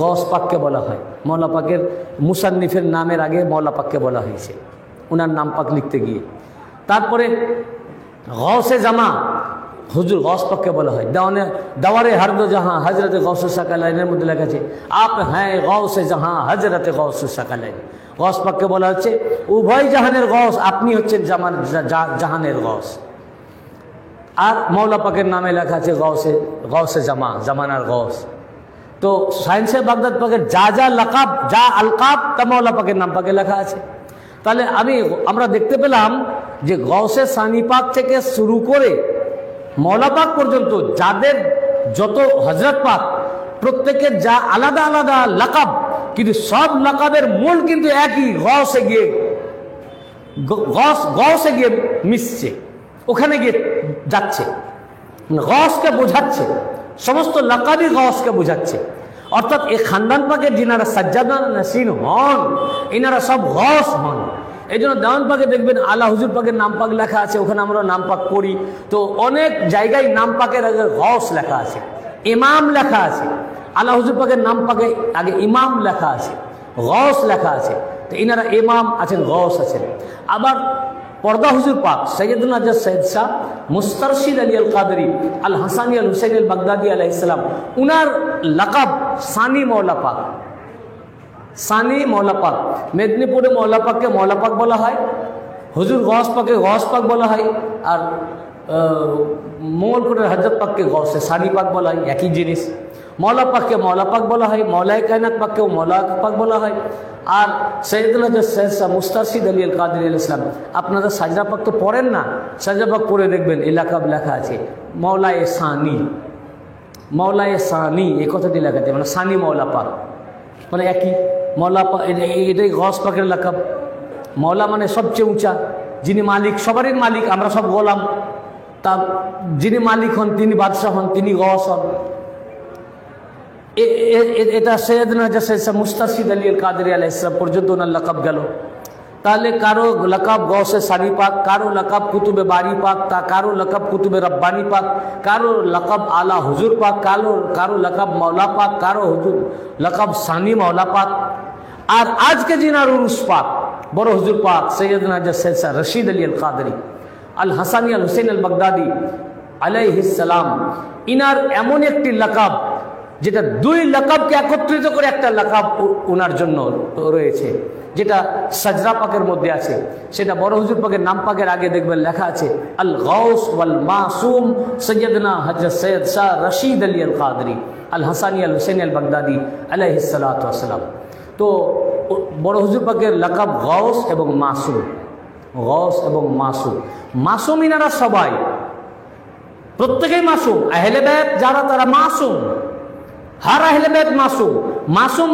গৌস পাককে বলা হয়, মৌলা পাকের মুসান্নিফের নামের আগে মৌলা পাককে বলা হয়েছে, ওনার নাম পাক লিখতে গিয়ে। তারপরে গৌসে জামা হুজুর গৌস পাককে বলা হয়। দাওয়ারে হর দো জাহাঁ হজরত গৌস সাকালাইনের মধ্যে লেখা আছে আপ হ্যাঁ গৌসে জাহাঁ হজরত গৌস সাকালাইন। গৌস পাককে বলা হচ্ছে উভয় জাহানের গৌস, আপনি হচ্ছেন জাহানের গৌস। আর মৌলা পাকের নামে লেখা আছে গৌসে জামা, জামানার গৌস। তো সায়েন্সে বাগদাদ পাকের যা লাকাব, যা আলকাব, তা মৌলা পাকের নাম পাকে লেখা আছে। তাহলে আমরা দেখতে পেলাম যে গৌসে সানি পাক থেকে শুরু করে মৌলা পাক পর্যন্ত যাদের যত হজরত পাক, প্রত্যেকের যা আলাদা আলাদা লাকাব, কিন্তু সব লাকাবের মূল কিন্তু একই, গৌসে গিয়ে মিশছে, ওখানে গিয়ে যাচ্ছে, গৌসকে বোঝাচ্ছে, সমস্ত লাকাবই গৌসকে বোঝাচ্ছে। অর্থাৎ এই খানদান পাকের যিনারা সাজ্জাদান নাসিন হন, এনারা সব গৌস হন। এই জন্য দেওয়ান পাকে দেখবেন আলা হুজুর পাকের নাম পাক লেখা আছে, ওখানে আমরা নাম পাক করি। তো অনেক জায়গায় নাম পাকের আগে গৌস লেখা আছে, ইমাম লেখা আছে। আলা হুজুর পাকের নাম পাকে আগে ইমাম লেখা আছে, গৌস লেখা আছে। তো এনারা ইমাম আছেন, গৌস আছেন। আবার পর্দা হুজুর পাক সৈয়দুল আজজ সৈয়দ শাহ মুস্তারশিদ আলী আল কাদরি আল হাসানি আল হুসাইন আল বাগদাদি আলাইহিস সালাম, উনার লাকাব সানি মৌলা পাক। সানি মৌলা পাক, মেদিনীপুরে মৌলা পাককে মৌলা পাক বলা হয়, হুজুর গৌস পাককে গৌস পাক বলা হয়, আর মঙ্গলপুরের হজরত পাককে গৌসে সানি পাক বলা হয়, একই জিনিস। মৌলা পাককে মৌলা পাক বলা হয়, মৌলায়ে কায়নাত পাককেও মৌলা পাক বলা হয়। আর সৈয়দুল আজজ সৈয়দ শাহ মুস্তারশিদ আলী আল কাদরি আলাইহিস সালাম, আপনারা সাজদা পাক তো পড়েন না, সাজদা পাক পড়ে দেখবেন এই লাকাব লেখা আছে মৌলায়ে সানি। মৌলায়ে সানি এই কথাটি লেখা আছে, মানে সানি মৌলা পাক, মানে একই মৌলা পাক। এটাই গৌস পাকের লাকাব। মৌলা মানে সবচেয়ে উঁচা, যিনি মালিক, সবারই মালিক, আমরা সব গোলাম। তা যিনি মালিক হন, তিনি বাদশাহ হন, তিনি গৌস হন। এটা সৈয়দনা মুস্তারশিদ আলী আল কাদরি আলাইহিস সালাম পর্যন্ত ওনার লাকাব গেল। তাহলে কারো লাকাব গৌসে সানি পাক, কারো লাকাব কুতুবে বারি পাক, কারো লাকাব কুতুবে রব্বানি পাক, কারো লাকাব আলা হুজুর পাক, কারো লাকাব মৌলা পাক, কারো হুজুর লাকাব সানি মৌলা পাক। আর আজকে যিনার উরুস পাক, বড় হুজুর পাক সৈয়দনা সৈয়দ শাহ রশিদ আলী আল কাদরি আল হাসানি আল হুসাইন আল বাগদাদি আলাইহিস সালাম, ইনার এমন একটি লাকাব যেটা দুই লাকাবকে একত্রিত করে একটা লাকাব ওনার জন্য রয়েছে, যেটা সাজরা পাকের মধ্যে আছে। সেটা বড় হুজুর পাকের নাম পাকের আগে দেখবেন লেখা আছে আল গৌস ওয়াল মাসুম সৈয়দনা হযরত সৈয়দ শাহ রশিদ আলী আল কাদরি আল হাসানি আল হুসাইন আল বাগদাদি আলাইহিস সালাতু ওয়াস সালাম। তো বড় হুজুর পাকের লাকাব গৌস এবং মাসুম, গৌস এবং মাসুম। মাসুম ইনারা সবাই, প্রত্যেকেই মাসুম। আহলে বাইত যারা, তারা মাসুম, হার আহলে বাইত মাসুম। মাসুম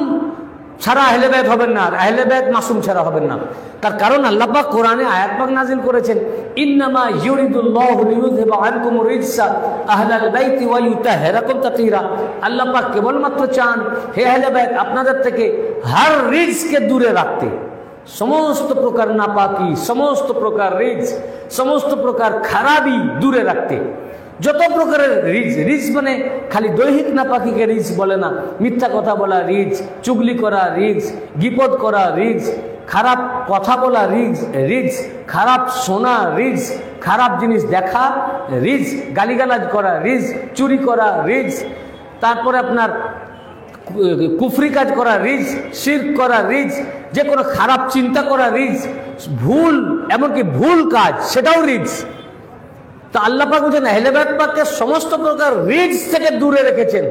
ছাড়া আহলে বাইত হবেন না, আর আহলে বাইত মাসুম ছাড়া হবেন না। তার কারণ আল্লাহ পাক কোরআনে আয়াত পাক নাযিল করেছেন, ইন্নামা ইউরিদুল্লাহু লিইয়ুযহিবা আনকুমুর রিজসা আহলাল বাইতি ওয়া লিইতাহহিরাকুম তাতহীরা। আল্লাহ পাক কেবলমাত্র চান, হে আহলে বাইত, আপনাদের থেকে হর রিজকে দূরে রাখতে, সমস্ত প্রকার নাপাকি, সমস্ত প্রকার রিজ, সমস্ত প্রকার খারাপি দূরে রাখতে। যত প্রকারের রিজ মানে খালি দৈহিক নাপাকিকে রিজ বলে না, মিথ্যা কথা বলা রিজ, চুগলি করা রিজ, গীপদ করা রিজ, খারাপ কথা বলা রিজ, খারাপ শোনা রিজ, খারাপ জিনিস দেখা রিজ, গালিগালাজ করা রিজ, চুরি করা রিজ, তারপরে আপনার কুফরি কাজ করা রিজ, শিরক করা রিজ, যে কোনো খারাপ চিন্তা করা রিজ, ভুল, এমনকি ভুল কাজ সেটাও রিজ। তো আল্লাহ পাক বলছেন আহলে বাইত পাককে সমস্ত প্রকার রিজ থেকে দূরে রেখেছেন।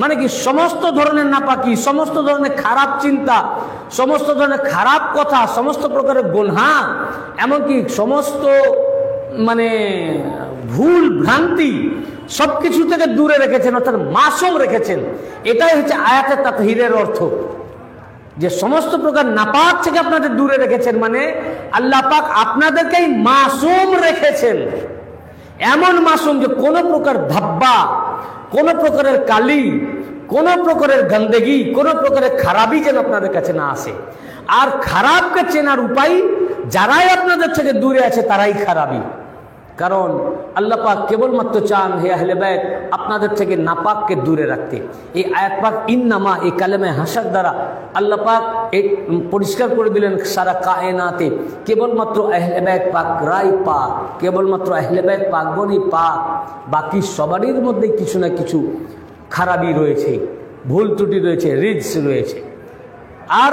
মানে কি, সমস্ত ধরনের নাপাকি, সমস্ত ধরনের খারাপ চিন্তা, সমস্ত ধরনের খারাপ কথা, সমস্ত প্রকারের গুনাহ, এমনকি সমস্ত মানে ভুল ভ্রান্তি, সবকিছু থেকে দূরে রেখেছেন, অর্থাৎ মাসুম রেখেছেন। এটাই হচ্ছে আয়াতে তাতহীরের অর্থ, যে সমস্ত প্রকার নাপাক থেকে আপনাদের দূরে রেখেছেন, মানে আল্লাহ পাক আপনাদেরকেই মাসুম রেখেছেন। এমন মাসুম যে কোনো প্রকার ধাব্বা, কোনো প্রকারের কালি, কোনো প্রকারের গন্দেগি, কোনো প্রকারের খারাপই যেন আপনাদের কাছে না আসে। আর খারাপকে চেনার উপায়, যারাই আপনাদের থেকে দূরে আছে তারাই খারাপই। কারণ আল্লাহ পাক কেবলমাত্র চান হে আহলে বাইত আপনাদের থেকে নাপাককে দূরে রাখতে। এই আয়াত পাক ইন্নামা এই কালেমে হাসার দ্বারা আল্লাহ পাক এই পরিষ্কার করে দিলেন সারা কায়নাতে কেবলমাত্র আহলে বাইত পাকরাই পাক, কেবলমাত্র আহলে বাইত পাকগণই পাক, বাকি সবারই মধ্যে কিছু না কিছু খারাপই রয়েছে, ভুল ত্রুটি রয়েছে, রিজস রয়েছে। আর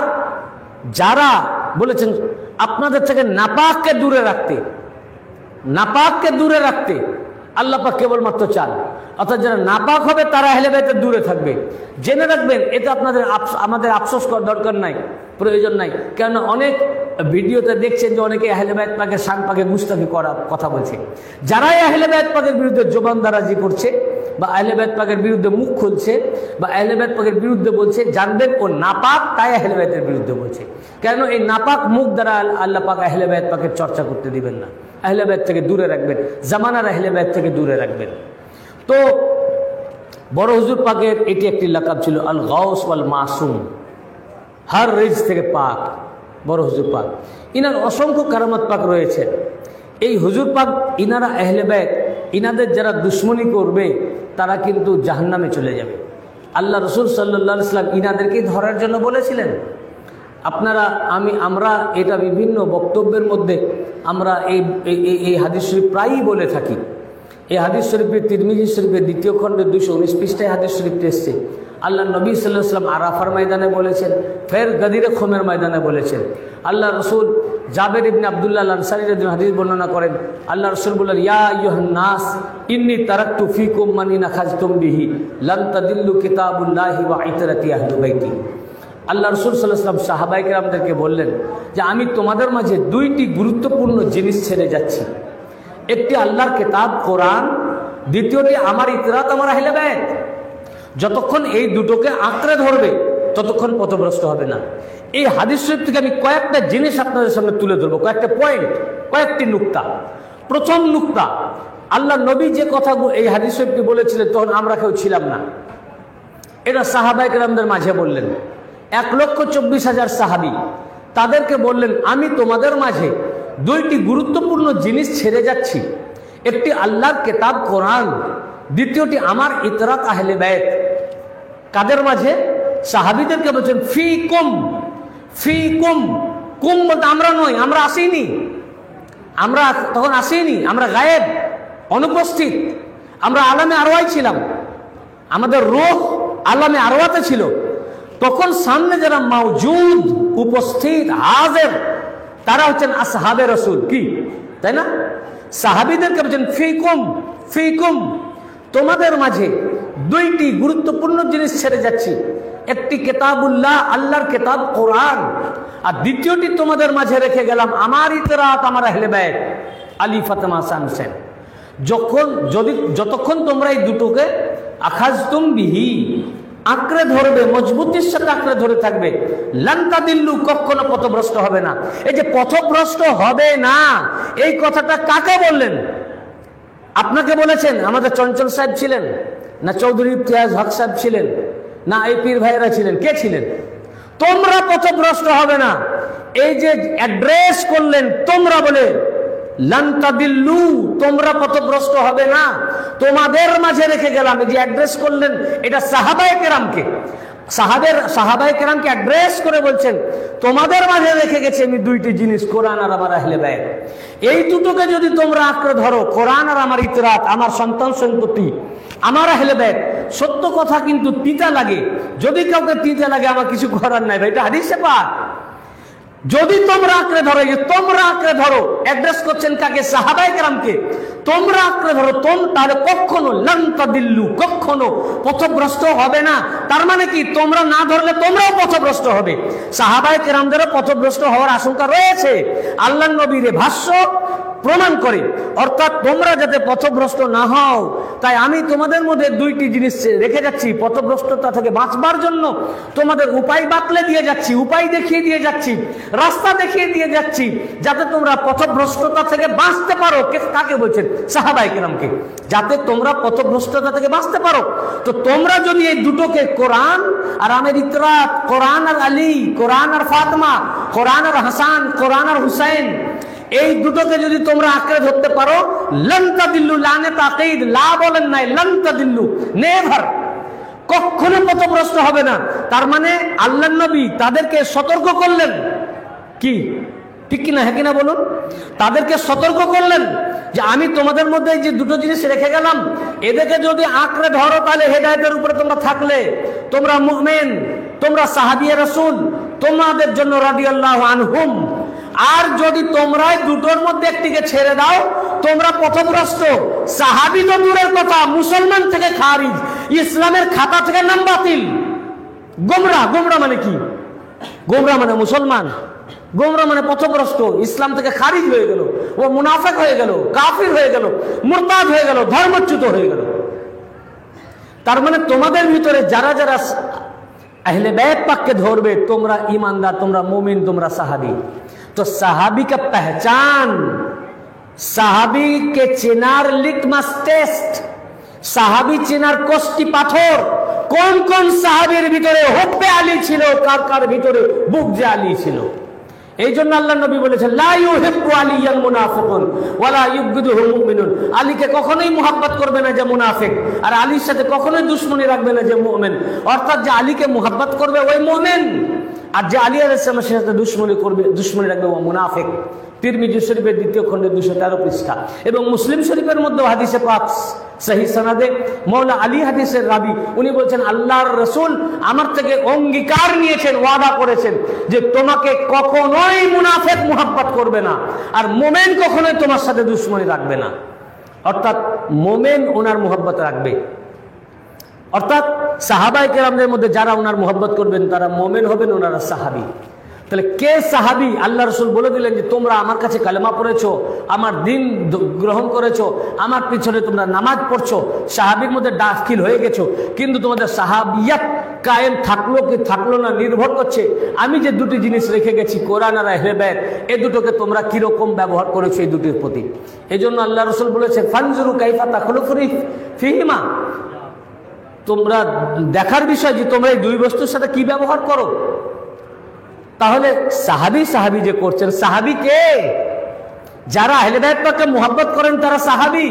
যারা বলেছেন আপনাদের থেকে নাপাককে দূরে রাখতে, নাপাককে দূরে রাখতে আল্লাহ পাক কেবলমাত্র চান, অর্থাৎ যারা নাপাক হবে তারা আহলে বাইতের দূরে থাকবে। জেনে রাখবেন এতে আপনাদের আমাদের আফসোস করার দরকার নাই, প্রয়োজন নাই। কেন অনেক ভিডিওতে দেখছেন যে অনেকে আহলে বাইত পাকের শান পাকে মুস্তাফি করার কথা বলছে। যারাই আহলে বাইত পাকের বিরুদ্ধে জবানদারাজি করছে বা আহলে বাইত পাকের বিরুদ্ধে মুখ খুলছে বা আহলে বাইত পাকের বিরুদ্ধে বলছে, জানবেন ও নাপাক, তাই আহলে বাইতের বিরুদ্ধে বলছে। কেন এই নাপাক মুখ দ্বারা আল্লাহ পাক আহলে বাইত পাকের চর্চা করতে দিবেন না, আহলে বাইত থেকে দূরে রাখবেন, জামানার আহলে বাইত থেকে দূরে রাখবেন। তো বড় হুজুর পাকের এটি একটি লাকাব ছিল, আল গাউস ওয়াল মাসুম, হার রিজ থেকে পাক বড় হুজুর পাক। ইনার অসংখ্য কারামত পাক রয়েছে। এই হুজুর পাক ইনারা আহলে বাইত, ইনাদের যারা দুশ্মনী করবে তারা কিন্তু জাহান্নামে চলে যাবে। আল্লাহ রসুল সাল্লাল্লাহু আলাইহি ওয়াসাল্লাম ইনাদেরকে ধরার জন্য বলেছিলেন। আমরা এটা বিভিন্ন বক্তব্যের মধ্যে আমরা এই হাদিস শরীফ প্রায়ই বলে থাকি। এই হাদিস শরীফের তিরমিজি শরীফের 2য় খণ্ডের 219 পৃষ্ঠায় হাদিস শরীফটি এসছে। আল্লাহ নবী সাল্লাল্লাহু আলাইহি ওয়াসাল্লাম আরাফার ময়দানে বলেছেন, ফের গদিরে খুমের ময়দানে বলেছেন। আল্লাহ রসুল জাবের ইবনে আব্দুল্লাহ আল আনসারী রাদিয়াল্লাহু হাদিস বর্ণনা করেন, আল্লাহ রসুল বললেন, ইয়া আইয়ুহান নাস ইন্নী তারাকতু ফীকুম মান ইন আখাযতুম বিহি লান তাদিল্লু কিতাবুল্লাহি ওয়া ইতরাতি আহলি বাইতি। আল্লাহ রসুল সাল্লাল্লাহু আলাইহি ওয়াসাল্লাম সাহাবায়ে কেরামদেরকে বললেন যে আমি তোমাদের মাঝে 2টি গুরুত্বপূর্ণ জিনিস ছেড়ে যাচ্ছি। একটি আল্লাহর কিতাব কোরআন, দ্বিতীয়টি আমার ইতরাত, আমার আহলে বাইত। যতক্ষণ এই দুটোকে আঁকড়ে ধরবে ততক্ষণ পথভ্রষ্ট হবে না। এই হাদিস শরীফ থেকে আমি কয়েকটা জিনিস আপনাদের সামনে তুলে ধরবো, কয়েকটা পয়েন্ট, কয়েকটি নুকতা। প্রথম নুকতা, আল্লাহ নবী যে কথা এই হাদিস শরীফটি বলেছিলেন তখন আমরা কেউ ছিলাম না। এটা সাহাবায়ে কেরামদের মাঝে বললেন, 1,24,000 সাহাবী, তাদেরকে বললেন আমি তোমাদের মাঝে 2টি গুরুত্বপূর্ণ জিনিস ছেড়ে যাচ্ছি। একটি আল্লাহর কিতাব কোরআন, দ্বিতীয়টি আমার ইতরাত আহলে বাইত। কাদের মাঝে? সাহাবীদেরকে বলছেন ফীকুম, ফীকুম। কুম বলতে আমরা নই, আমরা আসিনি, আমরা তখন আসিনি, আমরা গায়েব, অনুপস্থিত। আমরা আলামে আরওয়ায় ছিলাম, আমাদের রূহ আলামে আরওয়াতে ছিল। তখন সামনে যারা মাওজুদ, উপস্থিত, হাজির, তারা হচ্ছেন আসহাবে রাসূল, কি তাই না? সাহাবীদেরকে বলছেন ফীকুম, ফীকুম, তোমাদের মাঝে 2টি গুরুত্বপূর্ণ জিনিস ছেড়ে যাচ্ছি। একটি কিতাবুল্লাহ, আল্লাহর কিতাব কোরআন, আর দ্বিতীয়টি তোমাদের মাঝে রেখে গেলাম আমার ইতরাত, আমার আহলে বাইত, আলী ফাতেমা হাসান হোসেন। যতক্ষণ তোমরা এই দুটোকে আখাযতুম বিহি আঁকড়ে ধরবে, মজবুতির সাথে আঁকড়ে ধরে থাকবে, লান তাদিল্লু, কখনো পথভ্রষ্ট হবে না। এই যে পথভ্রষ্ট হবে না, এই কথাটা কাকে বললেন? আপনাকে বলেছেন? আমাদের চঞ্চল সাহেব ছিলেন না চৌধুরী ইমতিয়াজ হক সাহেব ছিলেন না এই পীর ভাইয়েরা ছিলেন? কে ছিলেন? তোমরা পথভ্রষ্ট হবে না, এই যে অ্যাড্রেস করলেন তোমরা বলে, লান তাদিল্লু, তোমরা পথভ্রষ্ট হবে না, তোমাদের মাঝে রেখে গেলাম। এই যে অ্যাড্রেস করলেন, এটা সাহাবায়ে কেরামকে, সাহাবায়ে কেরামকে অ্যাড্রেস করে বলছেন তোমাদের মাঝে রেখে গেছে আমি 2টি জিনিস, কোরআন আর আমার আহলে বাইত। এই দুটোকে যদি তোমরা আঁকড়ে ধরো, কোরআন আর আমার ইতরাত, আমার সন্তান সন্ততি, আমার আহলে বাইত। সত্য কথা কিন্তু তিতা লাগে, যদি কাউকে তিতা লাগে আমার কিছু করার নাই ভাই, এটা হাদিসে পাক। যদি তোমরা আঁকড়ে ধরো, তোমরা আঁকড়ে ধরো, অ্যাড্রেস করছেন কাকে? সাহাবায়ে কেরামকে। তোমরা আঁকড়ে ধরো, তাহলে কখনো লান তাদিল্লু, কখনো পথভ্রষ্ট হবে না। তার মানে কি? তোমরা না ধরলে তোমরাও পথভ্রষ্ট হবে। সাহাবায়ে কেরামদেরও পথভ্রষ্ট হওয়ার আশঙ্কা রয়েছে, আল্লাহর নবীর ভাষ্য প্রমাণ করে। অর্থাৎ তোমরা যাতে পথভ্রষ্ট না হও, তাই আমি তোমাদের মধ্যে 2টি জিনিস রেখে যাচ্ছি। পথভ্রষ্টতা থেকে বাঁচবার জন্য তোমাদের উপায় বাতলে দিয়ে যাচ্ছি, উপায় দেখিয়ে দিয়ে যাচ্ছি, রাস্তা দেখিয়ে দিয়ে যাচ্ছি, যাতে তোমরা পথভ্রষ্টতা থেকে বাঁচতে পারো। কাকে বলছেন? সাহাবায়ে কেরামকে, যাতে তোমরা পথভ্রষ্টতা থেকে বাঁচতে পারো। তো তোমরা যদি এই দুটোকে, কোরআন আর আমার ইতরাত, কোরআন আর আলী, কোরআন আর ফাতেমা, কোরআন আর হাসান, কোরআন আর হুসাইন, এই দুটোকে যদি তোমরা আঁকড়ে ধরতে পারো, লান তাদিল্লু, লানে তাকিদ, লা বলেন নাই, লান তাদিল্লু, নেভার, কখনো পথভ্রষ্ট হবে না। তার মানে আল্লাহর নবী তাদেরকে সতর্ক করলেন, কি ঠিক কিনা, হ্যাঁ কিনা বলুন? তাদেরকে সতর্ক করলেন যে আমি তোমাদের মধ্যে যে দুটো জিনিস রেখে গেলাম, এদেরকে যদি আঁকড়ে ধরো তাহলে হেদায়েতের উপরে তোমরা থাকলে, তোমরা মুমিন, তোমরা সাহাবিয়ে রাসূল, তোমাদের জন্য রাদিয়াল্লাহু আনহুম। আর যদি তোমরা দুটোর মধ্যে একটিকে ছেড়ে দাও, তোমরা পথভ্রষ্ট। সাহাবী তো দূরের কথা, মুসলমান থেকে খারিজ, ইসলামের খাতা থেকে নাম বাতিল। গোমরা, গোমরা মানে কি? গোমরা মানে মুসলমান, গোমরা মানে পথভ্রষ্ট, ইসলাম থেকে খারিজ হয়ে গেল, ও মুনাফিক হয়ে গেল, কাফির হয়ে গেল, মুরতাদ হয়ে গেল, ধর্মচ্যুত হয়ে গেল। তার মানে তোমাদের ভিতরে যারা যারা আহলে বাইত পাককে ধরবে, তোমরা ईमानदार, তোমরা মুমিন, তোমরা সাহাবী। तो साहबी का पहचान, साहबी के चिनार लिटमस टेस्ट, साहबी चिनार कोष्टी पाथर, কোন কোন সাহাবীর ভিতরে হুব্বে আলী ছিল, কার কার ভিতরে বুগজে আলী ছিল। এই জন্য আল্লাহ নবী বলেছেন, লা ইউহিব্বু আলিয়াল মুনাফিকুন ওয়ালা ইউবগিদুহু মুমিনুন। আলীকে কখনোই মুহাব্বত করবে না যে মুনাফিক, আর আলীর সাথে কখনোই দুশমনি রাখবে না যে মুমিন। অর্থাৎ যে আলীকে মুহাব্বত করবে ওই মুমিন, আর যে আলী আলাইহিস সালামের সাথে দুশমনি করবে, দুশমনি রাখবে ও মুনাফিক। তিরমিজি শরীফের 2য় খণ্ডে 213 পৃষ্ঠা এবং মুসলিম শরীফের মধ্যে হাদিসে পাক সহিহ সনদে মাওলা আলী হাদিসের রাবী উনি বলছেন, আল্লাহর রাসূল আমার থেকে অঙ্গীকার নিয়েছেন, ওয়াদা করেছেন যে তোমাকে কখনোই মুনাফিক মুহাব্বত করবে না, আর মুমিন কখনোই তোমার সাথে দুশমনি রাখবে না। অর্থাৎ মুমিন ওনার মুহাব্বত রাখবে। অর্থাৎ সাহাবায়ে কেরামদের মধ্যে যারা ওনার মুহাব্বত করবেন তারা মুমিন হবেন, ওনারা সাহাবী। তাহলে কে সাহাবী? আল্লাহ রাসূল বলে দিলেন যে তোমরা আমার কাছে কালেমা পড়েছো, আমার দিন গ্রহণ করেছো, আমার পিছনে তোমরা নামাজ পড়ছো, সাহাবীর মধ্যে দাখিল হয়ে গেছো, কিন্তু তোমাদের সাহাবিয়াত কায়েম থাকলো কি থাকলো না নির্ভর করছে আমি যে দুটি জিনিস রেখে গেছি, কোরআন আর আহলে বাইত, এই দুটোকে তোমরা কিরকম ব্যবহার করেছো এই দুটির প্রতি। এই জন্য আল্লাহ রাসূল বলেছে, ফানজুরু কাইফা তাখলুফুনি ফিহিমা, তোমরা দেখার বিষয় যে তোমরা এই দুই বস্তুর সাথে কি ব্যবহার করো। তাহলে সাহাবী সাহাবী যে করছেন, সাহাবী কে? যারা আহলে বাইত পাককে মুহাব্বত করেন তারা সাহাবী,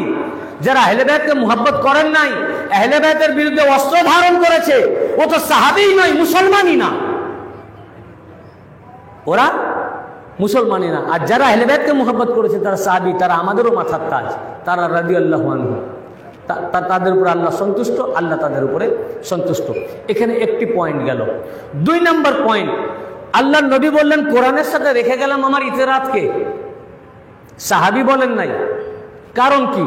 যারা আহলে বাইতকে মুহাব্বত করেন নাই, আহলে বাইতের বিরুদ্ধে অস্ত্র ধারণ করেছে, ও তো সাহাবী নয়, মুসলমানই না, ওরা মুসলমানই না। আর যারা আহলে বাইতকে মুহাব্বত করেছে তারা সাহাবী, তারা আমাদেরও মাথার তাজ, তারা রাদিয়াল্লাহু আনহু, তাদের উপরে আল্লাহ সন্তুষ্ট, আল্লাহ তাদের উপরে সন্তুষ্ট। এখানে একটি পয়েন্ট গেল। 2 নম্বর পয়েন্ট, আল্লাহ নবী বললেন কোরআনের সাথে রেখে গেলাম আমার ইতিরাতকে, সাহাবী বলেন নাই। কারণ কি?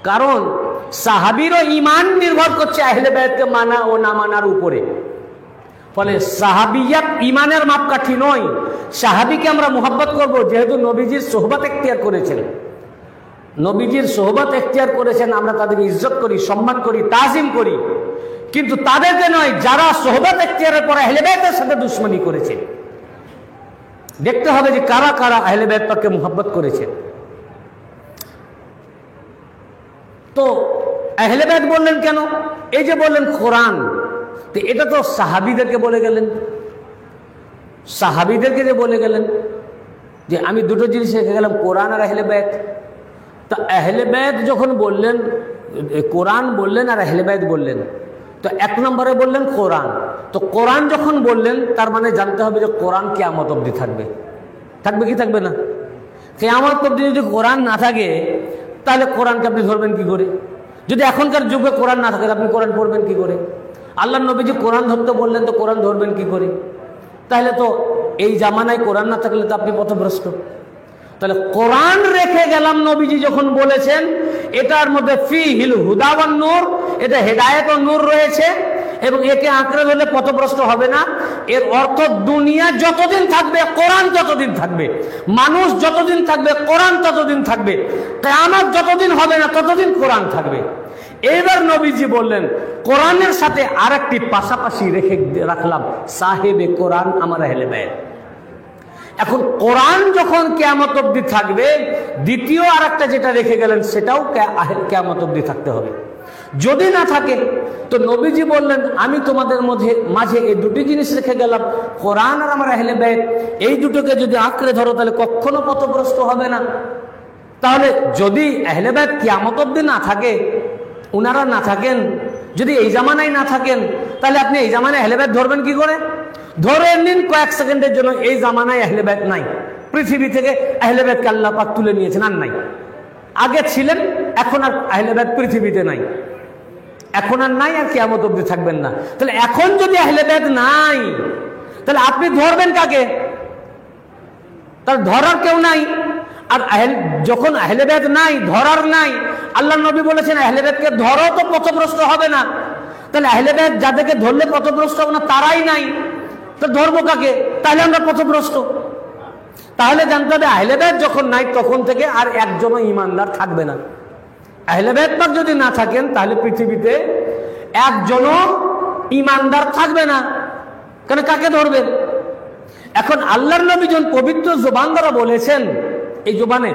কারণ সাহাবীরও ঈমান নির্ভর করছে আহলে বাইতকে মানা ও না মানার উপরে। ফলে সাহাবিয়াত ঈমানের মাপকাঠি নয়। সাহাবীকে আমরা মুহাব্বত করব যেহেতু নবীজির সোহবত এখতিয়ার করেছেন, নবীজির সোহবত এখতিয়ার করেছেন, আমরা তাদেরকে ইজ্জত করি, সম্মান করি, তাজিম করি, কিন্তু তাদেরকে নয় যারা সোহবত এখতিয়ারের পর আহলে বাইতের সাথে দুশমনি করেছে। দেখতে হবে যে কারা কারা আহলে বাইত পাককে মুহাব্বত করেছে। তো আহলে বাইত বললেন কেন? এই যে বললেন কোরআন, তো এটা তো সাহাবীদেরকে বলে গেলেন, সাহাবীদেরকে যে বলে গেলেন যে আমি দুটো জিনিস রেখে গেলাম, কোরআন আর আহলে বাইত। তা আহলে বাইত যখন বললেন, কোরআন বললেন আর আহলে বাইত বললেন, তো 1 নম্বরে বললেন কোরআন। তো কোরআন যখন বললেন তার মানে জানতে হবে যে কোরআন কিয়ামত অবধি থাকবে। থাকবে কি থাকবে না? কিয়ামত অবধি যদি কোরআন না থাকে তাহলে কোরআনকে আপনি ধরবেন কি করে? যদি এখনকার যুগে কোরআন না থাকে আপনি কোরআন পড়বেন কি করে? আল্লাহ নবীজি কোরআন ধরতে বললেন, তো কোরআন ধরবেন কি করে? তাহলে তো এই জামানায় কোরআন না থাকলে তো আপনি পথভ্রষ্ট। তাহলে কোরআন রেখে গেলাম নবীজি যখন বলেছেন, এটার মধ্যে ফিহিল হুদা ওয়ান নূর, এটা হেদায়েত ও নূর রয়েছে এবং একে আঁকড়ে ধরলে পথভ্রষ্ট হবে না। এর অর্থ দুনিয়া যতদিন থাকবে কোরআন ততদিন থাকবে, মানুষ যতদিন থাকবে কোরআন ততদিন থাকবে, কিয়ামত যতদিন হবে না ততদিন কোরআন থাকবে। এবার নবীজি বললেন কোরআনের সাথে আরেকটি পাশাপাশি রেখে রাখলাম, সাহেবে কোরআন আমার আহলে বাইত। এখন কোরআন যখন কিয়ামত অবধি থাকবে, দ্বিতীয় আরেকটা যেটা রেখে গেলেন সেটাও কিয়ামত অবধি থাকতে হবে। যদি না থাকে তো নবীজি বললেন আমি তোমাদের মাঝে এই দুটি জিনিস রেখে গেলাম, কোরআন আর আমার আহলে বাইত, এই দুটোকে যদি আঁকড়ে ধরো তাহলে কখনো পথভ্রষ্ট হবে না। তাহলে যদি আহলে বাইত কিয়ামত অবধি না থাকে, উনারা না থাকেন, যদি এই জামানায় না থাকেন, তাহলে আপনি এই জামানায় আহলে বাইত ধরবেন কি করে? ধরে নিন কয়েক সেকেন্ডের জন্য এই জামানায় আহলে বাইত নাই, পৃথিবী থেকে আহলে বাইতকে আল্লাহ পাক তুলে নিয়েছেন, আর নাই। আগে ছিলেন, এখন আর আহলে বাইত পৃথিবীতে নাই, এখন আর নাই, আর কিয়ামত অবধি থাকবেন না। তাহলে এখন যদি আহলে বাইত নাই, তাহলে আপনি ধরবেন কাকে? তার ধরার কেউ নাই। আর যখন আহলে বাইত নাই, ধরার নাই, আল্লাহ নবী বলেছেন আহলে বাইতকে ধরো তো পথভ্রষ্ট হবে না। তাহলে আহলে বাইত যাদেরকে ধরলে পথভ্রষ্ট হবে না তারাই নাই, তো ধরবো কাকে? তাহলে আমরা পথভ্রষ্ট। তাহলে জানতে হবে আহলে বাইত যখন নাই তখন থেকে আর একজনও ইমানদার থাকবে না। আহলে বাইত পাক যদি না থাকেন তাহলে পৃথিবীতে একজনও ইমানদার থাকবে না, কেন কাকে ধরবেন? এখন আল্লাহর নবী যখন পবিত্র জবান দ্বারা বলেছেন, এই জবানে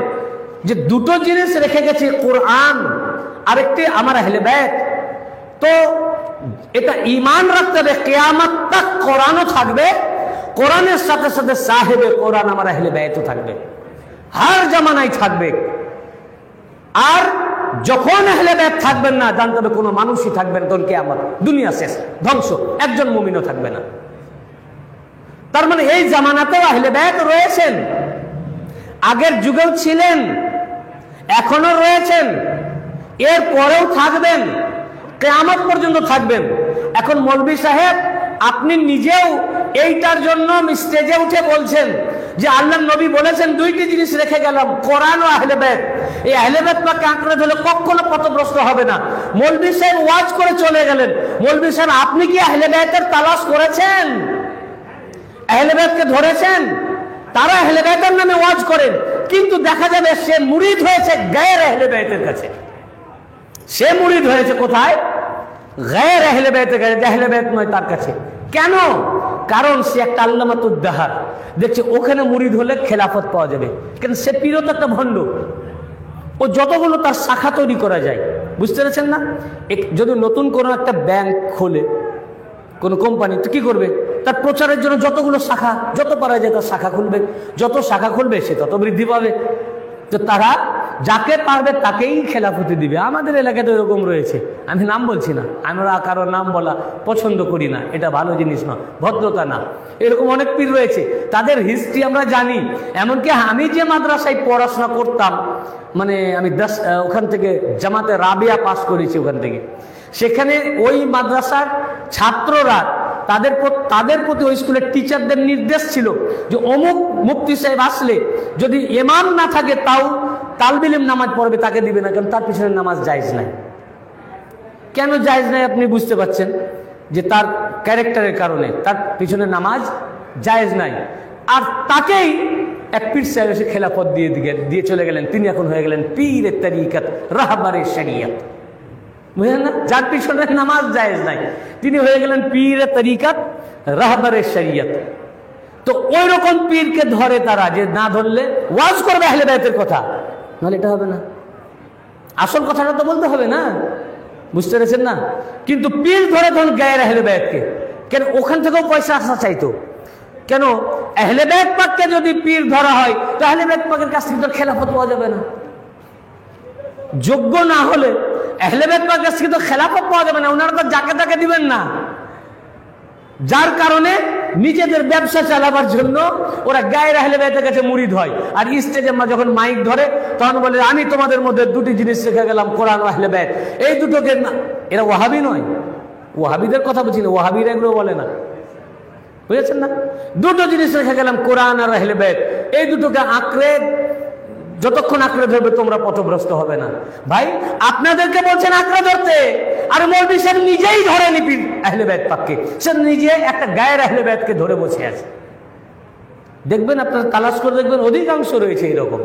যে দুটো জিনিস রেখে গেছে, কোরআন আরেকটি আমার আহলে বাইত, তো এটা ঈমান রাখতে হবে কিয়ামত তক কোরআনও থাকবে, কোরআনের সাথে সাথে সাহেবে কোরআন আমার আহলে বাইতও থাকবে, হর জামানায় থাকবে। আর যখন আহলে বাইত থাকবেন না, জানতে হবে কোনো মানুষই থাকবে না, তখন কিয়ামত, দুনিয়া শেষ, ধ্বংস, একজন মুমিনও থাকবে না। তার মানে এই জামানাতেও আহলে বাইত রয়েছেন, আগের যুগেও ছিলেন, এখনো রয়েছেন, এর পরেও থাকবেন, কিয়ামত পর্যন্ত থাকবেন। এখন মৌলভী সাহেব আপনি নিজেও এইটার জন্য স্টেজে উঠে বলছেন যে আল্লাহর নবী বলেছেন দুইটি জিনিস রেখে গেলাম, কোরআন ও আহলে বাইত। এই আহলে বাইত পাককে আঁকড়ে ধরলে কখনো পথভ্রষ্ট হবে না। মৌলভী সাহেব ওয়াজ করে চলে গেলেন। মৌলভী সাহেব আপনি কি আহলে বাইতের তালাশ করেছেন? আহলে বাইতকে ধরেছেন? তারা আহলে বাইতের নামে ওয়াজ করেন, কিন্তু দেখা যাবে সে মুরিদ হয়েছে গায়ের আহলে বাইতের কাছে। সে মুরিদ হয়েছে কোথায়? গায়ের আহলে বাইতের কাছে, আহলে বাইত নয় তার কাছে। কেন? কারণ সে একটা আল্লামাতুদ্দাহার দেখছে, ওখানে মুরিদ হলে খেলাফত পাওয়া যাবে। কেন? সে পীরও তো একটা ভণ্ড, ও যতগুলো তার শাখা তৈরি করা যায়, বুঝতে পেরেছেন না? যদি নতুন কোনো একটা ব্যাংক খোলে কোনো কোম্পানি, তো কি করবে? তার প্রচারের জন্য যতগুলো শাখা, যত পারা যায় তার শাখা খুলবে, যত শাখা খুলবে সে তত বৃদ্ধি পাবে। তো তারা যাকে পারবে তাকেই খেলাফতি দিবে। আমাদের এলাকাতে এরকম রয়েছে, আমি নাম বলছি না, আমরা কারো নাম বলা পছন্দ করি না, এটা ভালো জিনিস না, ভদ্রতা না। এরকম অনেক পীর রয়েছে, তাদের হিস্ট্রি আমরা জানি। এমনকি আমি যে মাদ্রাসায় পড়াশোনা করতাম, মানে আমি ওখান থেকে জামাতে রাবিয়া পাস করেছি ওখান থেকে, সেখানে ওই মাদ্রাসার ছাত্ররা তাদের প্রতি ওই স্কুলের টিচারদের নির্দেশ ছিল যে অমুক মুফতি সাহেব আসলে যদি ইমাম না থাকে তাও তালবিলিম নামাজ পড়বে, তাকে দিবে না, কারণ তার পিছনে নামাজ জায়েজ নাই। কেন জায়েজ নাই? আপনি বুঝতে পারছেন যে তার ক্যারেক্টারের কারণে তার পিছনে নামাজ জায়েজ নাই। আর তাকেই এক পীর সাহেব এসে খেলাফত দিয়ে চলে গেলেন, তিনি এখন হয়ে গেলেন পীরে তরিকত রাহবারে শরিয়ত, বুঝলেন না? যার পিছনে নামাজ জায়েজ নাই তিনি হয়ে গেলেন পীরে তরিকত রাহবারে শরিয়ত। তো ওই রকম পীরকে ধরে তারা, যে না ধরলে ওয়াজ করবে আহলে বাইতের কথা, নাহলে এটা হবে না। আসল কথাটা তো বলতে হবে না, বুঝতে পেরেছেন না? কিন্তু পীর ধরে ধরুন গায়ের আহলে বাইতকে, কেন? ওখান থেকেও পয়সা আসা চাইতো। কেন? আহলে বাইত পাককে যদি পীর ধরা হয় তো আহলে বাইত পাকের কাছ থেকে তো খেলাফত পাওয়া যাবে না। যোগ্য না হলে আহলে বাইত পাকের কাছ থেকে তো খেলাফত পাওয়া যাবে না, ওনারা তো যাকে তাকে দিবেন না। যার কারণে নিজেদের ব্যবসা চালাবার জন্য ওরা গায়ের আহলে বাইতের কাছে মুরিদ হয়, আর স্টেজে যখন মাইক ধরে তখন বলে আমি তোমাদের মধ্যে দুটি জিনিস রেখে গেলাম, কোরআন ও আহলে বাইত। এই দুটোকে না, এরা ওয়াহাবি নয়, ওয়াহাবিদের কথা বলছি না, ওয়াহাবিরা এগুলো বলে না, বুঝেছেন না? দুটো জিনিস রেখে গেলাম, কোরআন আর আহলে বাইত, এই দুটোকে আঁকড়ে যতক্ষণ আঁকড়ে ধরবে তোমরা পথভ্রষ্ট হবে না। ভাই আপনাদেরকে বলছেন আঁকড়ে ধরতে, আর মৌলভী সাহেব নিজেই ধরে নিবি আহলে বাইত পাককে, সে নিজে একটা গায়ের আহলে বাইতকে ধরে বসে আছে। দেখবেন আপনারা তালাশ করে দেখবেন অধিকাংশ রয়েছে এইরকম,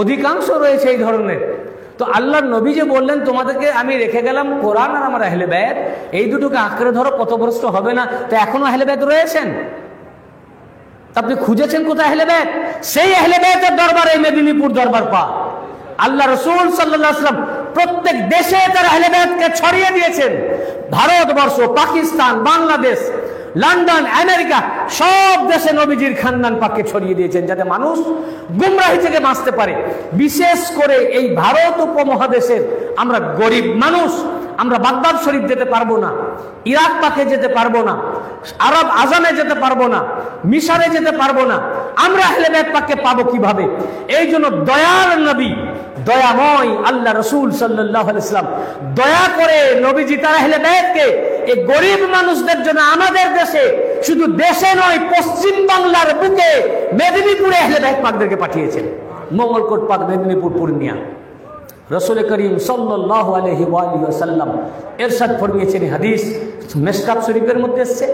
অধিকাংশ রয়েছে এই ধরনের। তো আল্লাহর নবী যে বললেন তোমাদেরকে আমি রেখে গেলাম কোরআন আর আমার আহলে বাইত, এই দুটোকে আঁকড়ে ধরো পথভ্রষ্ট হবে না। তো এখনো আহলে বাইত রয়েছেন, আপনি খুঁজেছেন কোথায় আহলে বাইত? সেই আহলে বাইতের দরবারে মেদিনীপুর দরবার পা। আল্লাহ রাসূল সাল্লাল্লাহু আলাইহি ওয়াসাল্লাম প্রত্যেক দেশে তারা আহলে বায়াতকে ছড়িয়ে দিয়েছেন। ভারতবর্ষ, পাকিস্তান, বাংলাদেশ, লন্ডন, আমেরিকা সব দেশে নবীজির খানদান পাককে ছড়িয়ে দিয়েছেন, যাতে মানুষ গুমরাহি থেকে বাঁচতে পারে। বিশেষ করে এই ভারত উপমহাদেশের আমরা গরিব মানুষ, আমরা বাগদাদ শরীফ যেতে পারবো না, ইরাক পাকে যেতে পারবো না, আরব আজামে যেতে পারবো না, মিশরে যেতে পারবো না, আমরা আহলে বায়াত পাককে পাবো কিভাবে? এই জন্য দয়ার নবী, দয়াময় আল্লাহ রসুল সাল্লাল্লাহু আলাইহি ওয়াসাল্লাম দয়া করে নবীজি তার আহলে বায়াতকে এই গরিব মানুষদের জন্য আমাদের দেশে, শুধু দেশে নয় পশ্চিম বাংলার বুকে মেদিনীপুরে আহলে বায়াত পাকদেরকে পাঠিয়েছেন। মঙ্গলকোট পাক, মেদিনীপুর, পূর্ণিয়া। রসুল করিম সাল্লাল্লাহু আলাইহি ওয়াসাল্লাম ইরশাদ ফরমিয়েছেন, হাদিস মিশকাত শরীফের মধ্যে এসেছে,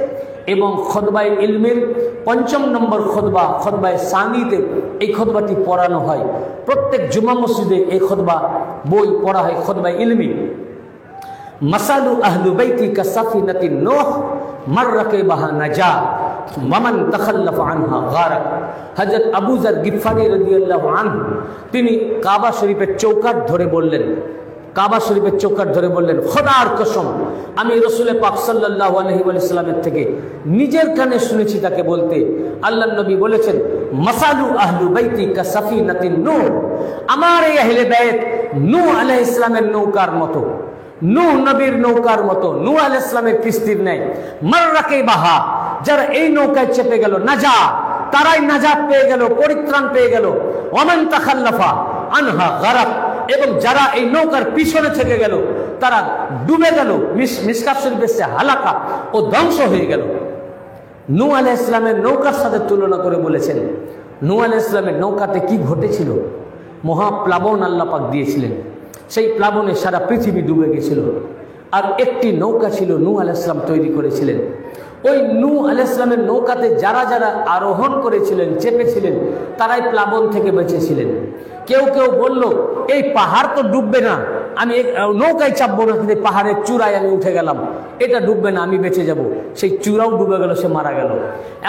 এবং খুতবায়ে ইলমের ৫ম নম্বর খুতবা, খুতবায়ে সানিতে এই খুতবাটি পড়ানো হয়। প্রত্যেক জুমা মসজিদে এই খুতবা বই পড়া হয়, খুতবায়ে ইলমি। মাসালু আহলু বাইতি কাসাফিনাতিন নূহ মান রাকিবাহা নাজা ওয়া মান তাখাল্লাফা আনহা গারাক। হযরত আবু যার গিফারি রাদিয়াল্লাহু আনহু তিনি কাবা শরীফের চৌকাঠ ধরে বললেন, কাবা শরীফের চৌকাঠ ধরে বললেন, খোদার কসম আমি রাসূল পাক সাল্লাল্লাহু আলাইহি ওয়াসাল্লামের থেকে নিজের কানে শুনেছি তাকে বলতে, আল্লাহর নবী বলেছেন, মাসালু আহলু বাইতি কাসাফিনাতিন নূহ, আমার এই আহলে বায়াত নূহ আলাইহিস সালামের নৌকার মতো, নূহ নবীর নৌকার মতো, নূহ আলাইহিস সালামের কিস্তির ন্যায়। মাররাকে বাহা, যারা এই নৌকায় চেপে গেল, নাজা, তারাই নাজাত পেয়ে গেল, পরিত্রাণ পেয়ে গেল। ওয়ামান তাখাল্লাফা আনহা গারাক, এবং যারা এই নৌকার পিছনে থেকে গেল তারা ডুবে গেল, মিশকাত শরীফে এসেছে হালাকা, ও ধ্বংস হয়ে গেল। নূহ আলাইহিস সালামের নৌকার সাথে তুলনা করে বলেছেন, নূহ আলাইহিস সালামের নৌকাতে কি ঘটেছিল? মহাপ্লাবন আল্লাহ পাক দিয়েছিলেন, সেই প্লাবনে সারা পৃথিবী ডুবে গেছিল। আর একটি নৌকা ছিল নূহ আলাইহিস সালাম তৈরি করেছিলেন। ওই নূহ আলাইহিস সালামের নৌকাতে যারা যারা আরোহণ করেছিলেন, চেপেছিলেন, তারাই প্লাবন থেকে বেঁচেছিলেন। কেউ কেউ বলল, এই পাহাড় তো ডুববে না, আমি নৌকায় চাপবো না, কিন্তু পাহাড়ের চূড়ায় আমি উঠে গেলাম, এটা ডুববে না, আমি বেঁচে যাব। সেই চূড়াও ডুবে গেল, সে মারা গেল।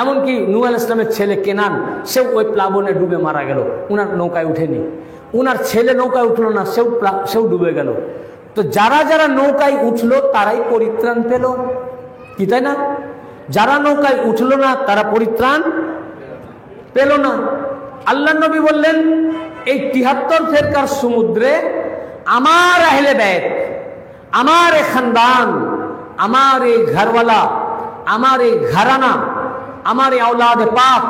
এমনকি নূহ আলাইহিস সালামের ছেলে কেনান, সেও ওই প্লাবনে ডুবে মারা গেল, উনার নৌকায় উঠেনি। উনার ছেলে নৌকায় উঠলো না, সেও ডুবে গেল। তো যারা যারা নৌকায় উঠলো তারাই পরিত্রাণ পেল, কি তাই না? যারা নৌকায় উঠলো না তারা পরিত্রাণ পেল না। আল্লাহ নবী বললেন, এই ৭৩ ফেরকার সমুদ্রে আমার আহলে বায়াত, আমার এই খানদান, আমার এই ঘরওয়ালা, আমার এই ঘরানা, আমার এই औलाद पाक,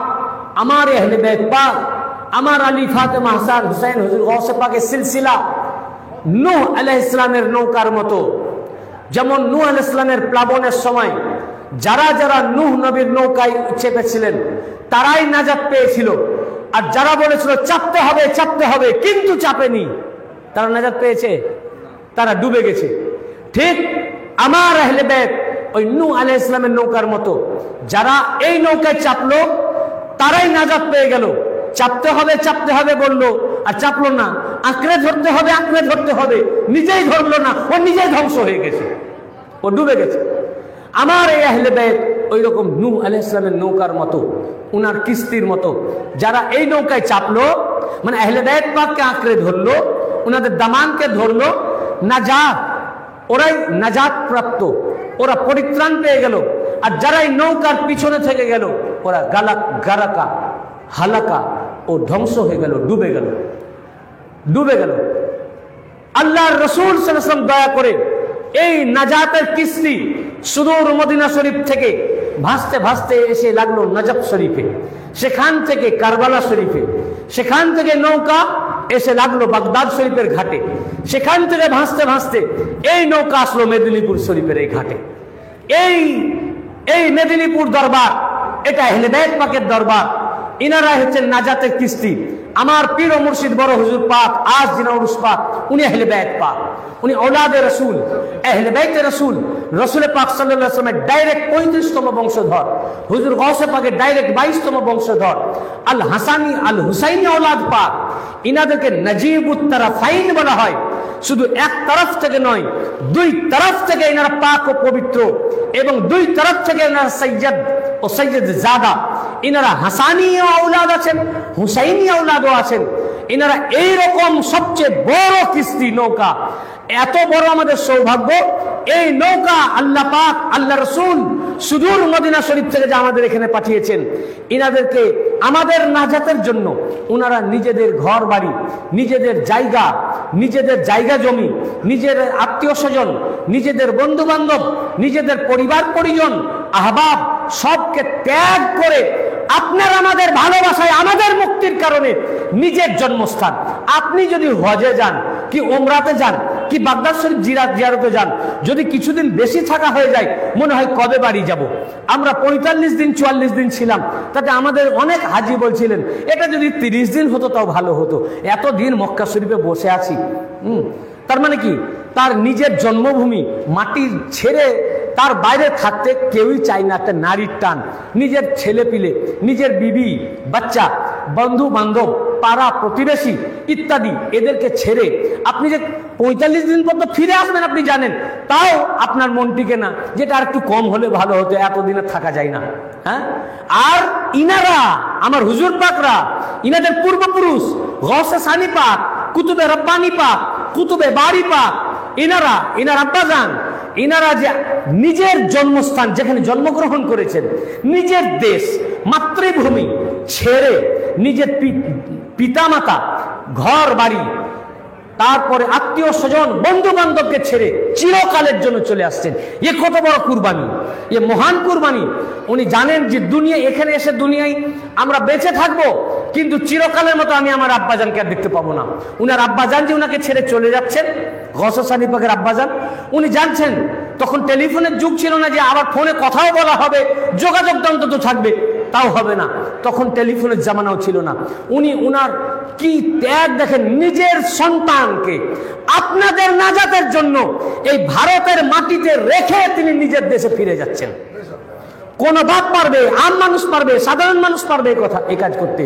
আমার এই আহলে বায়াত পাক, আমার আলী, ফাতেমা, হাসান, হুসাইন, হুজুর গৌসে পাকের সিলসিলা নূহ আলাইহিস সালামের নৌকার মতো। যেমন নূহ আলাইহিস সালামের প্লাবনের সময় যারা যারা নূহ নবীর নৌকায় চেপেছিলেন তারাই নাজাত পেয়েছিল, আর যারা বলেছিল চাপতে হবে চাপতে হবে কিন্তু চাপেনি, তারা নাজাত পেয়েছে, তারা ডুবে গেছে। ঠিক আমার আহলে বায়াত ওই নূহ আলাইহিস সালামের নৌকার মতো, যারা এই নৌকায় চাপলো তারাই নাজাত পেয়ে গেল। চাপতে হবে বললো, আর চাপলো না। আঁকড়ে ধরতে হবে, নিজেই ধরলো না, ও নিজেই ধ্বংস হয়ে গেছে, ও ডুবে গেছে। আমার এই আহলে বায়াত ওই রকম নূহ আলাইহিস সালামের নৌকার মতো, উনার কিস্তির মতো। যারা এই নৌকায় চাপলো, মানে আহলে বায়াত পাককে আঁকড়ে ধরলো, উনাদের দামানকে ধরলো, নাজাত, ওরাই নাজাত প্রাপ্ত, ওরা পরিত্রাণ পেয়ে গেল। আর যারা এই নৌকার পিছনে থেকে গেল, ওরা গারাকা, হালাকা, ও ধ্বংস হয়ে গেল, ডুবে গেল। আল্লাহর রাসূল সাল্লাল্লাহু আলাইহি ওয়াসাল্লাম দয়া করে এই নাজাতের কিস্তি সুদূর মদিনা শরীফ থেকে ভাসতে ভাসতে এসে লাগলো নজফ শরীফে, সেখান থেকে কারবালা শরীফে, সেখান থেকে নৌকা এসে লাগলো বাগদাদ শরীফের ঘাটে, সেখান থেকে ভাসতে ভাসতে এই নৌকা আসলো মেদিনীপুর শরীফের এই ঘাটে। এই মেদিনীপুর দরবার, এটা আহলে বায়াত পাকের দরবার। ইনারাই হচ্ছেন নাজাতের কিস্তি। আমার পীর ও মুর্শিদ বড় হুজুর পাক আজ জিনা উরুস পাক, উনি আহলে বায়াত পাক, উনি औलादे रसूल, আহলে বায়াতে রাসূল, রাসূল পাক সাল্লাল্লাহু আলাইহি ওয়াসাল্লামের ডাইরেক্ট 35তম বংশধর, হুজুর গাউসে পাকের ডাইরেক্ট 22তম বংশধর, আল হাসানি আল হুসাইনি औलाद পাক। ইনাদেরকে নজিবুত তারাফাইন বলা হয়। শুধু এক তরফ থেকে নয়, দুই তরফ থেকে ইনারা পাক ও পবিত্র, এবং দুই তরফ থেকে ইনারা সৈয়দ ও সৈয়দ জাদা। ইনারা হাসানি औलाद আছেন, হুসাইনি औलादও আছেন। এনারা এইরকম সবচেয়ে বড় কিস্তি নৌকা, এত বড় আমাদের সৌভাগ্য, এই নৌকা আল্লাহ পাক আল্লাহ রসুল সুদূর মদিনা শরীফ থেকে যে আমাদের এখানে পাঠিয়েছেন, এনাদেরকে আমাদের নাজাতের জন্য ওনারা নিজেদের ঘর বাড়ি, নিজেদের জায়গা জমি, নিজের আত্মীয় স্বজন, নিজেদের বন্ধু বান্ধব, নিজেদের পরিবার পরিজন, আহবাব সবকে ত্যাগ করে আপনার আমাদের ভালোবাসায়, আমাদের মুক্তির কারণে নিজের জন্মস্থান, আপনি যদি হজে যান কি ওমরাতে যান কি বাগদাদ শরীফ জিয়ারতে যান, যদি কিছুদিন বেশি থাকা হয়ে যায় মনে হয় কবে বাড়ি যাব। আমরা 45 দিন 44 দিন ছিলাম, তাতে আমাদের অনেক হাজি বলছিলেন এটা যদি 30 দিন হতো তাও ভালো হতো, এত দিন মক্কা শরীফে বসে আছি। তার মানে কি, তার নিজের জন্মভূমি মাটি ছেড়ে তার বাইরে থাকতে কেউই চায় না। একটা নারীর টান, নিজের ছেলে পিলে, নিজের বিবি বাচ্চা, বন্ধু বান্ধব, পাড়া প্রতিবেশী ইত্যাদি এদেরকে ছেড়ে আপনি যে 45 দিন পর তো ফিরে আসবেন আপনি জানেন, তাও আপনার মন টিকে না, যেটা আর একটু কম হলে ভালো হতো, এতদিনে থাকা যায় না। হ্যাঁ, আর ইনারা আমার হুজুর পাকরা, ইনাদের পূর্বপুরুষ গৌসে সানি পাক, কুতুবে রব্বানি পাক, কুতুবে বাড়ি পাক, ইনার আব্বাজান, ইনারা যে নিজের জন্মস্থান যেখানে জন্মগ্রহণ করেছেন, নিজের দেশ মাতৃভূমি ছেড়ে, নিজের পিতামাতা, ঘর বাড়ি, তারপরে আত্মীয় স্বজন বন্ধু বান্ধবকে ছেড়ে চিরকালের জন্য চলে আসছেন। এ কত বড় কুরবানি, এ মহান কুরবানি। উনি জানেন যে দুনিয়া, এখানে এসে দুনিয়ায় আমরা বেঁচে থাকবো, কিন্তু চিরকালের মতো আমি আমার আব্বাজানকে আর দেখতে পাবো না। উনার আব্বাজান যে উনাকে ছেড়ে চলে যাচ্ছেন, গৌসে সানি পাকের আব্বাজান, উনি জানছেন তখন টেলিফোনের যুগ ছিল না যে আবার ফোনে কথাও বলা হবে, যোগাযোগ অন্তত থাকবে, তাও হবে না। তখন টেলিফোনের জামানাও ছিল না। উনি উনার কি ত্যাগ দেখেন, নিজের সন্তানকে আপনাদের নাজাতের জন্য এই ভারতের মাটিতে রেখে তিনি নিজের দেশে ফিরে যাচ্ছেন। কোন বাপ পারবে, আম মানুষ পারবে, সাধারণ মানুষ পারবে এই কাজ করতে?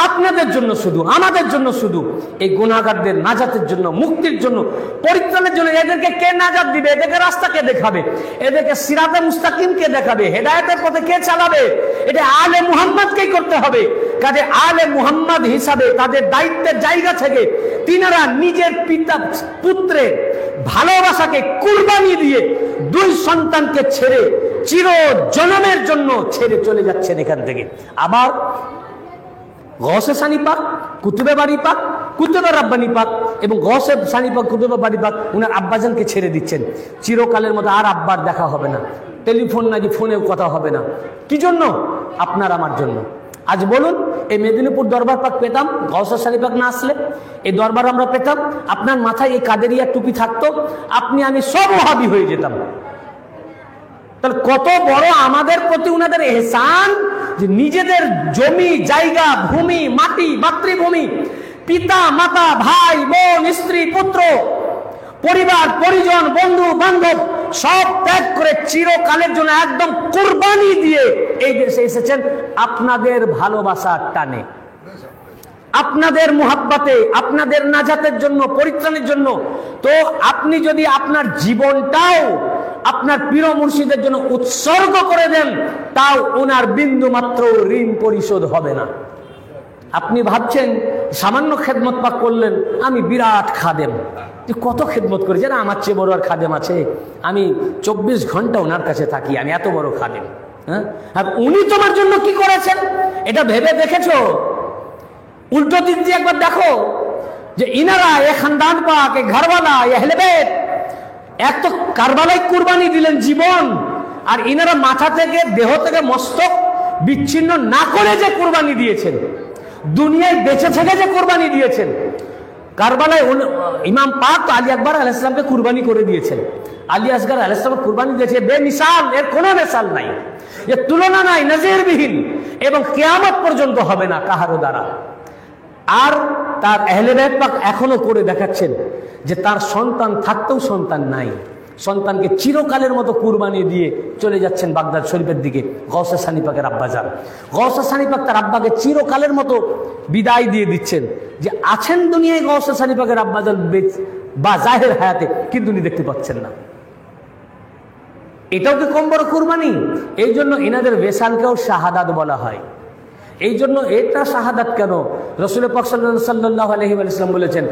আপনাদের জন্য শুধু, আমাদের জন্য শুধু, এই গুনাহগারদের নাজাতের জন্য, মুক্তির জন্য, পরিত্রাণের জন্য। এদেরকে কে নাজাত দিবে? এদেরকে রাস্তা কে দেখাবে? এদেরকে সিরাতে মুস্তাকিম কে দেখাবে? হেদায়েতের পথে কে চালাবে? এটা আলে মুহাম্মদকেই করতে হবে। কাজে আলে মুহাম্মদ হিসাবে তাদের দায়িত্বের জায়গা থেকে তিনারা নিজের পিতা পুত্রের ভালোবাসাকে কুরবানি দিয়ে 2 সন্তানকে ছেড়ে চির জনমের জন্য ছেড়ে চলে যাচ্ছেন এখান থেকে। আবার গৌসে সানি পাক, কুতুবে বাড়ি পাক, কুতুবে রব্বানি পাক এবং গৌসে সানি পাক, কুতুবে বাড়ি পাক উনার আব্বাজানকে ছেড়ে দিচ্ছেন। চিরকালের মতো আর আব্বার দেখা হবে না, টেলিফোন নাকি ফোনেও কথা হবে না। কি জন্য? আপনার আমার জন্য। আজ বলুন, এই মেদিনীপুর দরবার পাক পেতাম গৌসে সানি পাক না আসলে? এই দরবার আমরা পেতাম, আপনার মাথায় এই কাদেরিয়া টুপি থাকতো, আপনি আমি সব ওহাবি হয়ে যেতাম। তাহলে কত বড় আমাদের প্রতি উনাদের এহসান, যে নিজেদের জমি জায়গা, ভূমি, মাটি, মাতৃভূমি, পিতা মাতা, ভাই বোন, স্ত্রী পুত্র, পরিবার পরিজন, বন্ধু বান্ধব সব ত্যাগ করে চিরকালের জন্য একদম কুরবানি দিয়ে এই দেশে এসেছেন আপনাদের ভালোবাসার টানে, আপনাদের মুহাব্বতে, আপনাদের নাজাতের জন্য, পরিত্রাণের জন্য। তো আপনি যদি আপনার জীবনটাও আপনার পীর মুর্শিদের জন্য উৎসর্গ করে দেন, তাও ওনার বিন্দু মাত্র ঋণ পরিশোধ হবে না। আপনি ভাবছেন সামান্য খেদমত পাক করলেন, আমি বিরাট খাদেম, যে কত খেদমত করেছেন, আমার চেয়ে বড় আর খাদেম আছে? আমি 24 ঘন্টা ওনার কাছে থাকি, আমি এত বড় খাদেম। হ্যাঁ, আর উনি তোমার জন্য কি করেছেন এটা ভেবে দেখেছো? উল্টো দিক দিয়ে একবার দেখো যে ইনারা এ খানদান পাক, এ ঘরওয়ালা, এ আহলে বাইত এক তো কারবালায় কুরবানি দিলেন জীবন, আর ইনারা মাথা থেকে, দেহ থেকে মস্তক বিচ্ছিন্ন না করে যে কুরবানি দিয়েছেন, দুনিয়ায় বেঁচে থেকে যে কুরবানি দিয়েছেন। কারবালায় ইমাম পাক তো আলী আকবর আলাইহিস সালামকে কুরবানি করে দিয়েছেন। আলী আসগর আলাইহিস সালাম কুরবানি দিয়েছে বেমিসাল, এর কোনো মিসাল নাই, এর তুলনা নাই, নজিরবিহীন, এবং কিয়ামত পর্যন্ত হবে না কাহারো দ্বারা। আর তার আহলে বাইত পাক এখনো করে দেখাচ্ছেন যে তার সন্তান থাকতেও সন্তান নাই, সন্তানকে চিরকালের মতো কুরবানি দিয়ে চলে যাচ্ছেন বাগদাদ শরীফের দিকে। গৌসে সানি পাকের আব্বাজান, গৌসে সানি পাক তার আব্বাকে চিরকালের মতো বিদায় দিয়ে দিচ্ছেন, যে আছেন দুনিয়ায় গৌসে সানি পাকের আব্বাজান বা জাহের হায়াতে, কিন্তু উনি দেখতে পাচ্ছেন না। এটাও কি কম বড় কুরবানি? এই জন্য এনাদের বেসালকেও শাহাদাত বলা হয়। এই জন্য এটা শাহাদাত কেন? রাসূল পাক সাল্লাল্লাহু আলাইহি ওয়াসাল্লাম বলেছেন,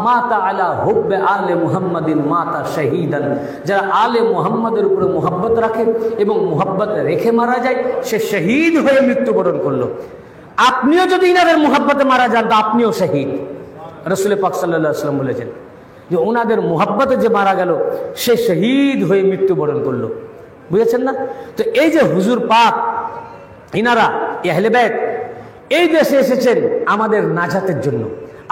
মাতা আলা হুব্বে আলে মুহাম্মাদিন মাতা শাহীদান, যারা আলে মুহাম্মাদের উপরে মুহাব্বত রাখে এবং মুহাব্বত রেখে মারা যায় সে শহীদ হয়ে মৃত্যুবরণ করলো। আপনিও যদি ইনাদের মুহাব্বতে মারা যান তো আপনিও শহীদ। রাসূল পাক সাল্লাল্লাহু আলাইহি ওয়াসাল্লাম বলেছেন যে ওনাদের মুহাব্বতে যে মারা গেল সে শহীদ হয়ে মৃত্যুবরণ করলো। বুঝেছেন না? তো এই যে হুজুর পাক ইনারা আহলে বাইত এই দেশে এসেছেন আমাদের নাজাতের জন্য।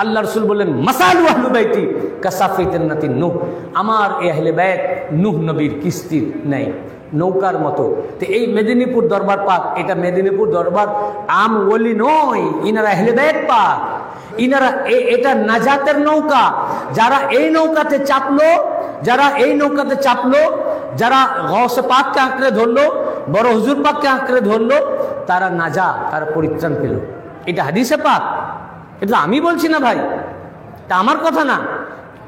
আল্লাহ রাসূল বললেন, মাসালু আহলু বাইতি কাসাফিতান নাতি নূহ, আমার আহলে বাইত নূহ নবীর কিস্তির নাই, নৌকার মতো। তো এই মেদিনীপুর দরবার পাক, এটা মেদিনীপুর দরবার আম ওলি নয়, ইনারা আহলে বাইত পাক, ইনারা এটা নাজাতের নৌকা। যারা এই নৌকাতে চাপলো, যারা এই নৌকাতে চাপলো, যারা গৌসে পাককে আঁকড়ে ধরলো, বড় হুজুর পাককে আঁকড়ে ধরলো, তারা নাজা, তারা পরিত্রাণ পেল। এটা হাদিসে পাক, এটা আমি বলছি না ভাই, তা আমার কথা না।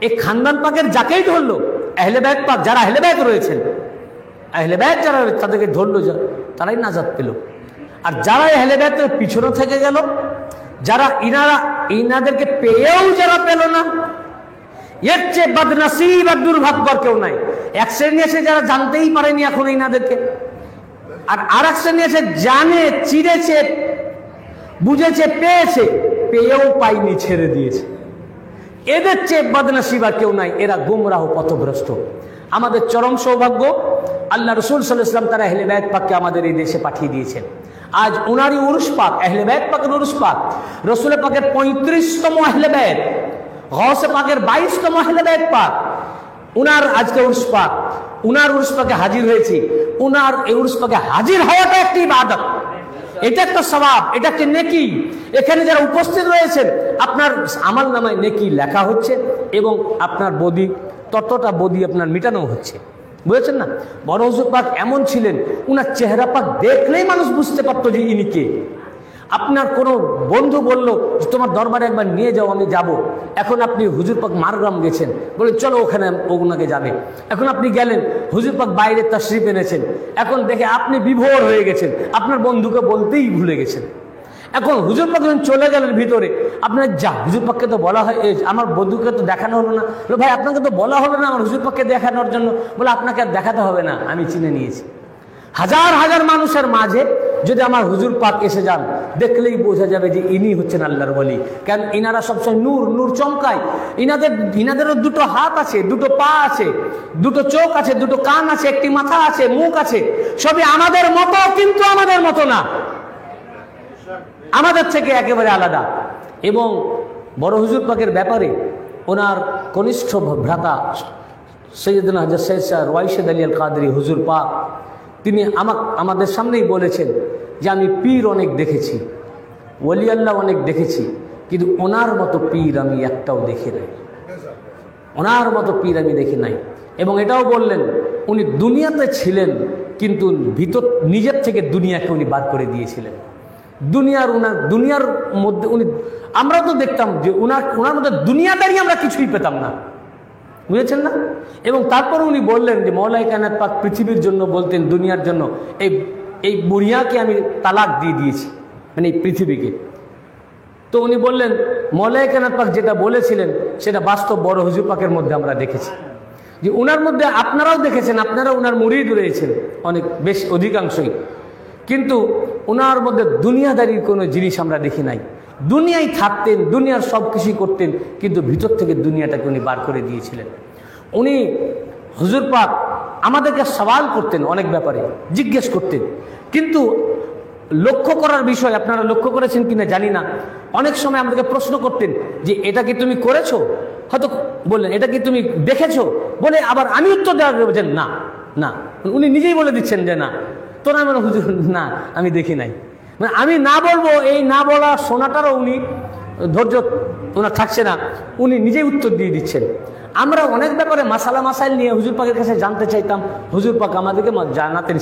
এই খানদান পাকের যাকেই ধরলো, আহলে বাইত পাক যারা আহলে বাইত রয়েছেন, আহলে বাইত যারা তাদেরকে ধরলো, তারাই নাজাত পেল। আর যারা আহলে বাইতের পিছনে থেকে গেল, যারা ইনাদেরকে পেয়েও যারা পেল না, এর চেয়ে বদনসিব আর দুর্ভাগ্যর কেউ নাই। এক শ্রেণী এসে যারা জানতেই পারেনি এখন ইনাদেরকে, আর এক শ্রেণী এসে জানে, চিড়েছে, বুঝেছে, পেয়েছে, পেয়েও পাইনি, ছেড়ে দিয়েছে। এদের চেয়ে বদনসিব আর কেউ নাই, এরা গুমরাহ পথভ্রষ্ট। আমাদের চরম সৌভাগ্য, আল্লাহ রাসূল সাল্লাল্লাহু আলাইহি ওয়াসাল্লাম তারা আহলে বাইত পাককে আমাদের এই দেশে পাঠিয়ে দিয়েছেন। আজ উনারই উরুস পাক, আহলে বাইত পাকের উরুস পাক, রাসূল পাকের 35তম আহলে বাইত, গৌসে পাকের 22তম আহলে বাইত পাক, উনার আজকে উরুস পাক, উনার উরুস পাকে হাজির হয়েছি। উনার এই উরুস পাকে হাজির হওয়াটা একটি ইবাদত, এটা একটা সওয়াব, এটা একটা নেকি। এখানে যারা উপস্থিত রয়েছেন আপনার আমল নামায় নেকি লেখা হচ্ছে এবং আপনার বদি, ততটা বদি আপনার মিটানো হচ্ছে। বুঝেছেন না? বড় হুজুর পাক এমন ছিলেন, উনার চেহারা পাক দেখলেই মানুষ বুঝতে পারতো যে ইনি কে। আপনার কোনো বন্ধু বলল যে তোমার দরবারে একবার নিয়ে যাও, আমি যাব। এখন আপনি হুজুর পাক মারগ্রাম গেছেন, বলে চলো ওখানে ওনাকে যাবে। এখন আপনি গেলেন, হুজুর পাক বাইরে তাশরিফ এনেছেন, এখন দেখে আপনি বিভোর হয়ে গেছেন, আপনার বন্ধুকে বলতেই ভুলে গেছেন। এখন হুজুর পাক যখন চলে গেলেন ভিতরে, আপনার যা হুজুর পাককে তো বলা হয়, আমার বন্ধুকে তো দেখানো হলো না। বলে ভাই আপনাকে তো বলা হলো না আমার হুজুর পাককে দেখানোর জন্য। বলে আপনাকে আর দেখাতে হবে না, আমি চিনে নিয়েছি। হাজার হাজার মানুষের মাঝে যদি আমার হুজুর পাক এসে যান, দেখলেই বোঝা যাবে যে ইনি হচ্ছেন আল্লাহর ওলি। কেন ইনারা সবসময় নূর নূর চমকায়। ইনাদেরও দুটো হাত আছে, দুটো পা আছে, দুটো চোখ আছে, দুটো কান আছে, একটি মাথা আছে, মুখ আছে, সবই আমাদের মতো, কিন্তু আমাদের মতো না, আমাদের থেকে একেবারে আলাদা। এবং বড় হুজুর পাকের ব্যাপারে ওনার কনিষ্ঠ ভ্রাতা সৈয়দনা হযরত সৈয়দ শাহ রওয়াইশেদ আলী আল কাদরি হুজুর পাক, তিনি আমাদের সামনেই বলেছেন যে আমি পীর অনেক দেখেছি, ওলি আল্লাহ অনেক দেখেছি, কিন্তু ওনার মতো পীর আমি একটাও দেখি নাই, ওনার মতো পীর আমি দেখি নাই। এবং এটাও বললেন উনি দুনিয়াতে ছিলেন, কিন্তু ভিতর নিজের থেকে দুনিয়াকে উনি বার করে দিয়েছিলেন। দুনিয়ার মধ্যে উনি, আমরা তো দেখতাম যে ওনার মধ্যে দুনিয়াদারি আমরা কিছুই পেতাম না। বুঝেছেন না? এবং তারপর উনি বললেন যে মওলাই কায়নাত পাক পৃথিবীর জন্য বলতেন, দুনিয়ার জন্য এই বুড়িয়াকে আমি তালাক দিয়ে দিয়েছি, মানে এই পৃথিবীকে। তো উনি বললেন মওলাই কায়নাত পাক যেটা বলেছিলেন সেটা বাস্তব বড় হুজুর পাকের মধ্যে আমরা দেখেছি, যে ওনার মধ্যে আপনারাও দেখেছেন, আপনারা ওনার মুরিদ রয়েছেন অনেক বেশ অধিকাংশই, কিন্তু ওনার মধ্যে দুনিয়াদারির কোনো জিনিস আমরা দেখি নাই। দুনিয়ায় থাকতেন, দুনিয়ার সব কিছুই করতেন, কিন্তু ভিতর থেকে দুনিয়াটাকে উনি বার করে দিয়েছিলেন। উনি হুজুর পাক আমাদেরকে সওয়াল করতেন, অনেক ব্যাপারে জিজ্ঞেস করতেন, কিন্তু লক্ষ্য করার বিষয়, আপনারা লক্ষ্য করেছেন কিনা জানি না, অনেক সময় আমাদেরকে প্রশ্ন করতেন যে এটা কি তুমি করেছো, হয়তো বললেন এটা কি তুমি দেখেছো, বলে আবার আমি উত্তর দেওয়ার বলছেন না না, উনি নিজেই বলে দিচ্ছেন যে না। তো না মানে হুজুর না আমি দেখি নাই, মানে আমি না বলবো, এই না বলা শোনাটারও উনি ধৈর্য ওনার থাকছে না, উনি নিজেই উত্তর দিয়ে দিচ্ছেন। আমরা অনেক ব্যাপারে মাসাইল নিয়ে হুজুর পাকের কাছে জানতে চাইতাম, হুজুর পাক আমাদেরকে জানাতেন,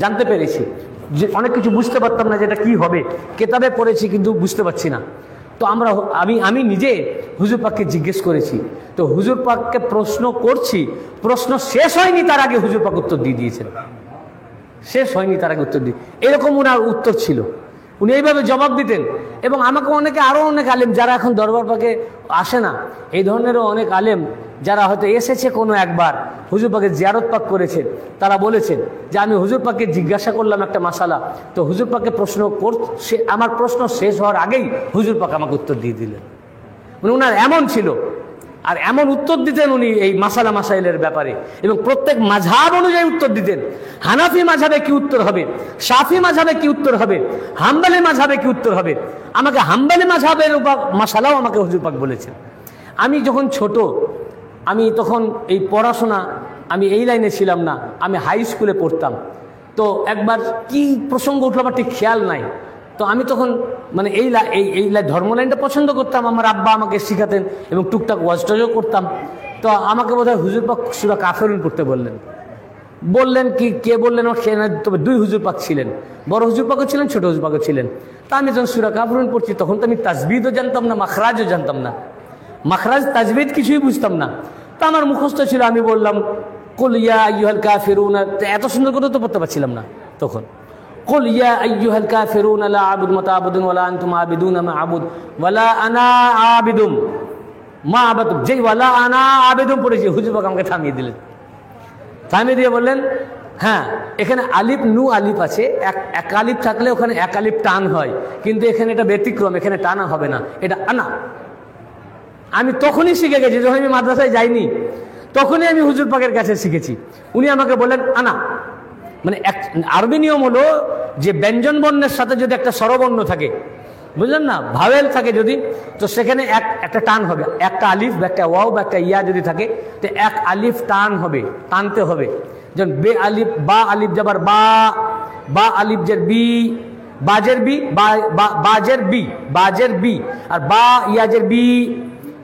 জানতে পেরেছি, যে অনেক কিছু বুঝতে পারতাম না যেটা কি হবে, কেতাবে পড়েছি কিন্তু বুঝতে পারছি না। তো আমি নিজে হুজুর পাককে জিজ্ঞেস করেছি, তো হুজুর পাককে প্রশ্ন করছি, প্রশ্ন শেষ হয়নি তার আগে হুজুর পাক উত্তর দিয়ে দিয়েছেন, শেষ হয়নি তার আগে উত্তর দিয়ে, এরকম ওনার উত্তর ছিল। উনি এইভাবে জবাব দিতেন। এবং আমাকে অনেকে আরও অনেক আলেম যারা এখন দরবার পাকে আসে না, এই ধরনেরও অনেক আলেম যারা হয়তো এসেছে কোনো একবার হুজুর পাকের জিয়ারত পাক করেছেন, তারা বলেছেন যে আমি হুজুর পাককে জিজ্ঞাসা করলাম একটা মাসালা, তো হুজুর পাককে প্রশ্ন করছে, আমার প্রশ্ন শেষ হওয়ার আগেই হুজুর পাক আমাকে উত্তর দিয়ে দিলেন। মানে ওনার এমন ছিল, আর এমন উত্তর দিতেন উনি এই মাসালা মাসাইলের ব্যাপারে, এবং প্রত্যেক মাযহাব অনুযায়ী উত্তর দিতেন। হানাফি মাযহাবে কি উত্তর হবে, শাফি মাযহাবে কি উত্তর হবে, হাম্বলি মাযহাবে কি উত্তর হবে। আমাকে হাম্বলি মাযহাবের মাসালাও আমাকে হুজুর পাক বলেছেন। আমি যখন ছোট, আমি তখন এই পড়াশোনা, আমি এই লাইনে ছিলাম না, আমি হাই স্কুলে পড়তাম। তো একবার কি প্রসঙ্গ উঠলো আমার ঠিক খেয়াল নাই। তো আমি তখন মানে এই ধর্ম লাইনটা পছন্দ করতাম, আমার আব্বা আমাকে শিখাতেন এবং টুকটাক ওয়াজ টজও করতাম। তো আমাকে বোধহয় হুজুর পাক সূরা কাফিরুন পড়তে বললেন কি কে বললেন আমার খেয়ে না, তবে দুই হুজুর পাক ছিলেন, বড় হুজুর পাকও ছিলেন, ছোট হুজুর পাকও ছিলেন। তা আমি যখন সূরা কাফিরুন পড়ছি তখন তো আমি তাজবিদও জানতাম না, মাখরাজও জানতাম না, মাখরাজ তাজবিদ কিছুই বুঝতাম না। তা আমার মুখস্থ ছিল, আমি বললাম কুল ইয়া আইয়ুহাল কাফিরুন, এত সুন্দর করে তো পড়তে পারছিলাম না তখন। কুল ইয়া আইয়ুহাল কাফিরুন লা আ'বুদু মা তা'বুদুন ওয়া লা আনতুম আ'বিদুনা মা আ'বুদ ওয়া লা আনা আ'বিদুম মা আ'বাদতুম। যেই ওয়া লা আনা আ'বিদুম পড়েছি, হুজুর পাক আমাকে থামিয়ে দিলেন। থামিয়ে দিয়ে বললেন, হ্যাঁ এখানে আলিফ নু আলিফ আছে, এক আলিফ থাকলে ওখানে এক আলিফ টান হয়, কিন্তু এখানে এটা ব্যতিক্রম, এখানে টানা হবে না, এটা আনা। আমি তখনই শিখে গেছি, যখন আমি মাদ্রাসায় যাইনি তখনই আমি হুজুর পাকের কাছে শিখেছি। উনি আমাকে বললেন আনা, মানে এক আরবি নিয়ম হলো যে ব্যঞ্জন বর্ণের সাথে যদি একটা স্বরবর্ণ থাকে, বুঝলেন না, ভাওয়েল থাকে যদি, তো সেখানে একটা টান হবে, একটা আলিফ বা একটা ওয়াও বা একটা ইয়া যদি থাকে তো এক আলিফ টান হবে, টানতে হবে। যেমন বে আলিফ, বা আলিফ যাবার বা, বা আলিফ জের বি, বাজের বি, বাজের বি, বাজের বি, আর বা ইয়াজের বি,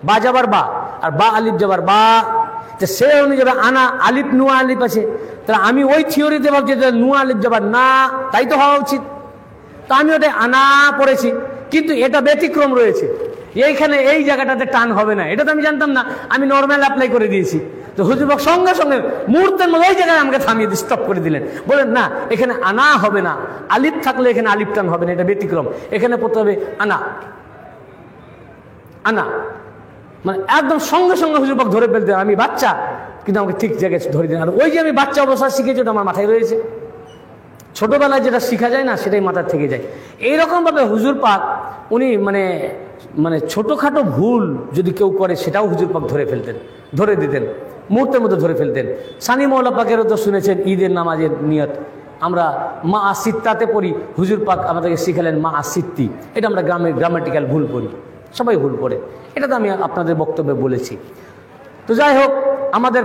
বা যাবার বা, আর বা আলিফ যাবার বা। তো সে অনুযায়ী আনা আলিফ নুয়া আলিফ আছে, তাহলে আমি ওই থিওরিতে ভাবছি নুয়া আলিফ যাবার না, তাই তো হওয়া উচিত। তা আমি ওটা আনা পড়েছি, কিন্তু এটা ব্যতিক্রম রয়েছে, এইখানে এই জায়গাটাতে টান হবে না, এটা তো আমি জানতাম না, আমি নর্মাল অ্যাপ্লাই করে দিয়েছি। তো হুজুর পাক সঙ্গে সঙ্গে মুহূর্তের মধ্যে ওই জায়গায় আমাকে থামিয়ে দিয়ে স্টপ করে দিলেন, বলেন না এখানে আনা হবে না, আলিফ থাকলে এখানে আলিফ টান হবে না, এটা ব্যতিক্রম, এখানে পড়তে হবে আনা। আনা মানে একদম সঙ্গে সঙ্গে হুজুর পাক ধরে ফেলতেন। আমি বাচ্চা, কিন্তু আমাকে ঠিক জায়গায় ধরে দিন। আর ওই যে আমি বাচ্চা অবস্থায় শিখেছি ওটা আমার মাথায় রয়েছে, ছোটবেলায় যেটা শেখা যায় না সেটাই মাথার থেকে যায়। এইরকমভাবে হুজুর পাক উনি মানে ছোটোখাটো ভুল যদি কেউ করে সেটাও হুজুর পাক ধরে দিতেন, মুহূর্তের মধ্যে ধরে ফেলতেন। সানি মৌলা পাকেরও তো শুনেছেন ঈদের নামাজের নিয়ত আমরা মা আসিত্তাতে পড়ি, হুজুর পাক আমাদেরকে শিখালেন মা আসিত্তি। এটা আমরা গ্রামাটিক্যাল ভুল করি, সবাই ভুল করে, এটা তো আমি আপনাদের বক্তব্যে বলেছি। তো যাই হোক, আমাদের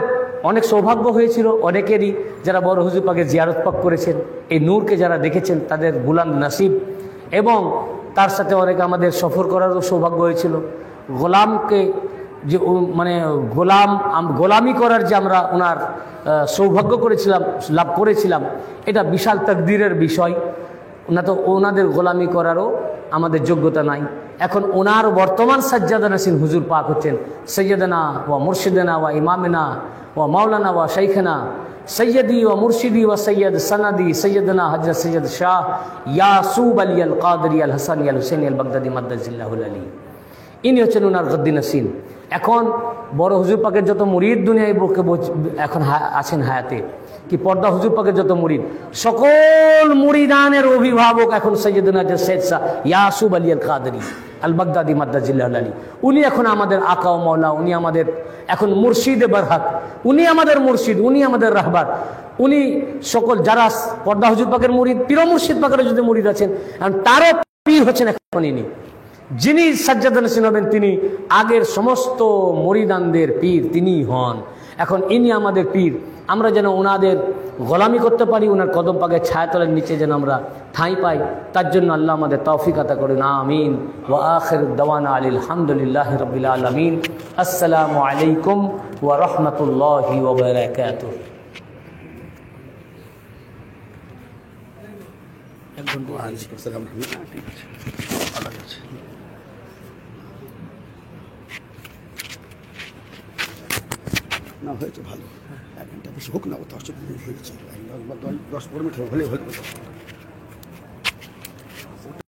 অনেক সৌভাগ্য হয়েছিল অনেকেরই, যারা বড় হুজুর পাকের জিয়ারত পাক করেছেন, এই নূরকে যারা দেখেছেন তাদের বুলান্দ নসিব, এবং তার সাথে অনেকে আমাদের সফর করারও সৌভাগ্য হয়েছিল। গোলামকে যে মানে গোলামি করার যে আমরা ওনার সৌভাগ্য লাভ করেছিলাম, এটা বিশাল তাকদীরের বিষয়। না তো ওনাদের গোলামি করারও আমাদের যোগ্যতা নাই। এখন ওনার বর্তমান সাজ্জাদা নাসিন হুজুর পাক হচ্ছেন সৈয়দনা ওয়া মুর্শিদানা ওয়া ইমামিনা ওয়া মাওলানা ওয়া শাইখনা সৈয়দি ওয়া মুর্শিদি ওয়া সৈয়দ সনাদি সৈয়দনা হযরত সৈয়দ শাহ ইয়াসুব আলী আল কাদরি আল হাসানি আল হুসেনি আল বাগদাদি মাদ্দাজিল্লাহুল আলী। ইনি হচ্ছেন ওনার গদ্দি নাসিন। এখন বড় হুজুর পাকের যত মুরিদ দুনিয়ায় এখন আছেন হায়াতে, কি পর্দা হুজুর পাকের যত মুরিদ, সকল মুরিদানের অভিভাবক এখন সৈয়দনা সৈয়দ শাহ ইয়াসুব আলী আল কাদরি আল বাগদাদি মাদ্দাজিল্লাহুল আলী। উনি এখন আমাদের আকা ও মওলা, উনি আমাদের এখন মুর্শিদে বরহাক, উনি আমাদের মুর্শিদ, উনি আমাদের রাহবার। উনি সকল যারা পর্দা হুজুর পাকের মুরিদ, পীর মুর্শিদ পাকের যদি মুরিদ আছেন, তারও পীর হচ্ছেন এখন ইনি। যিনি সাজ্জাদা নাসিন হবেন তিনি আগের সমস্ত মুরিদানদের পীর তিনিই হন। এখন ইনি আমাদের পীর। আমরা যেন ওনাদের গোলামি করতে পারি, ওনার কদম পাকের ছায়াতলের নিচে যেন আমরা ঠাঁই পাই, তার জন্য আল্লাহ আমাদের তৌফিক আতা করুন, আমিন। ওয়া আখিরু দাওয়ানা আলহামদুলিল্লাহি রাব্বিল আলামিন। আসসালামু আলাইকুম ওয়া রাহমাতুল্লাহি ওয়া বারাকাতুহু। না হয়েছে ভালো, 1 ঘন্টা বেশি হোক না, ও তো অসুবিধা হয়েছে, 10-15 মিনিট হলে হয়ে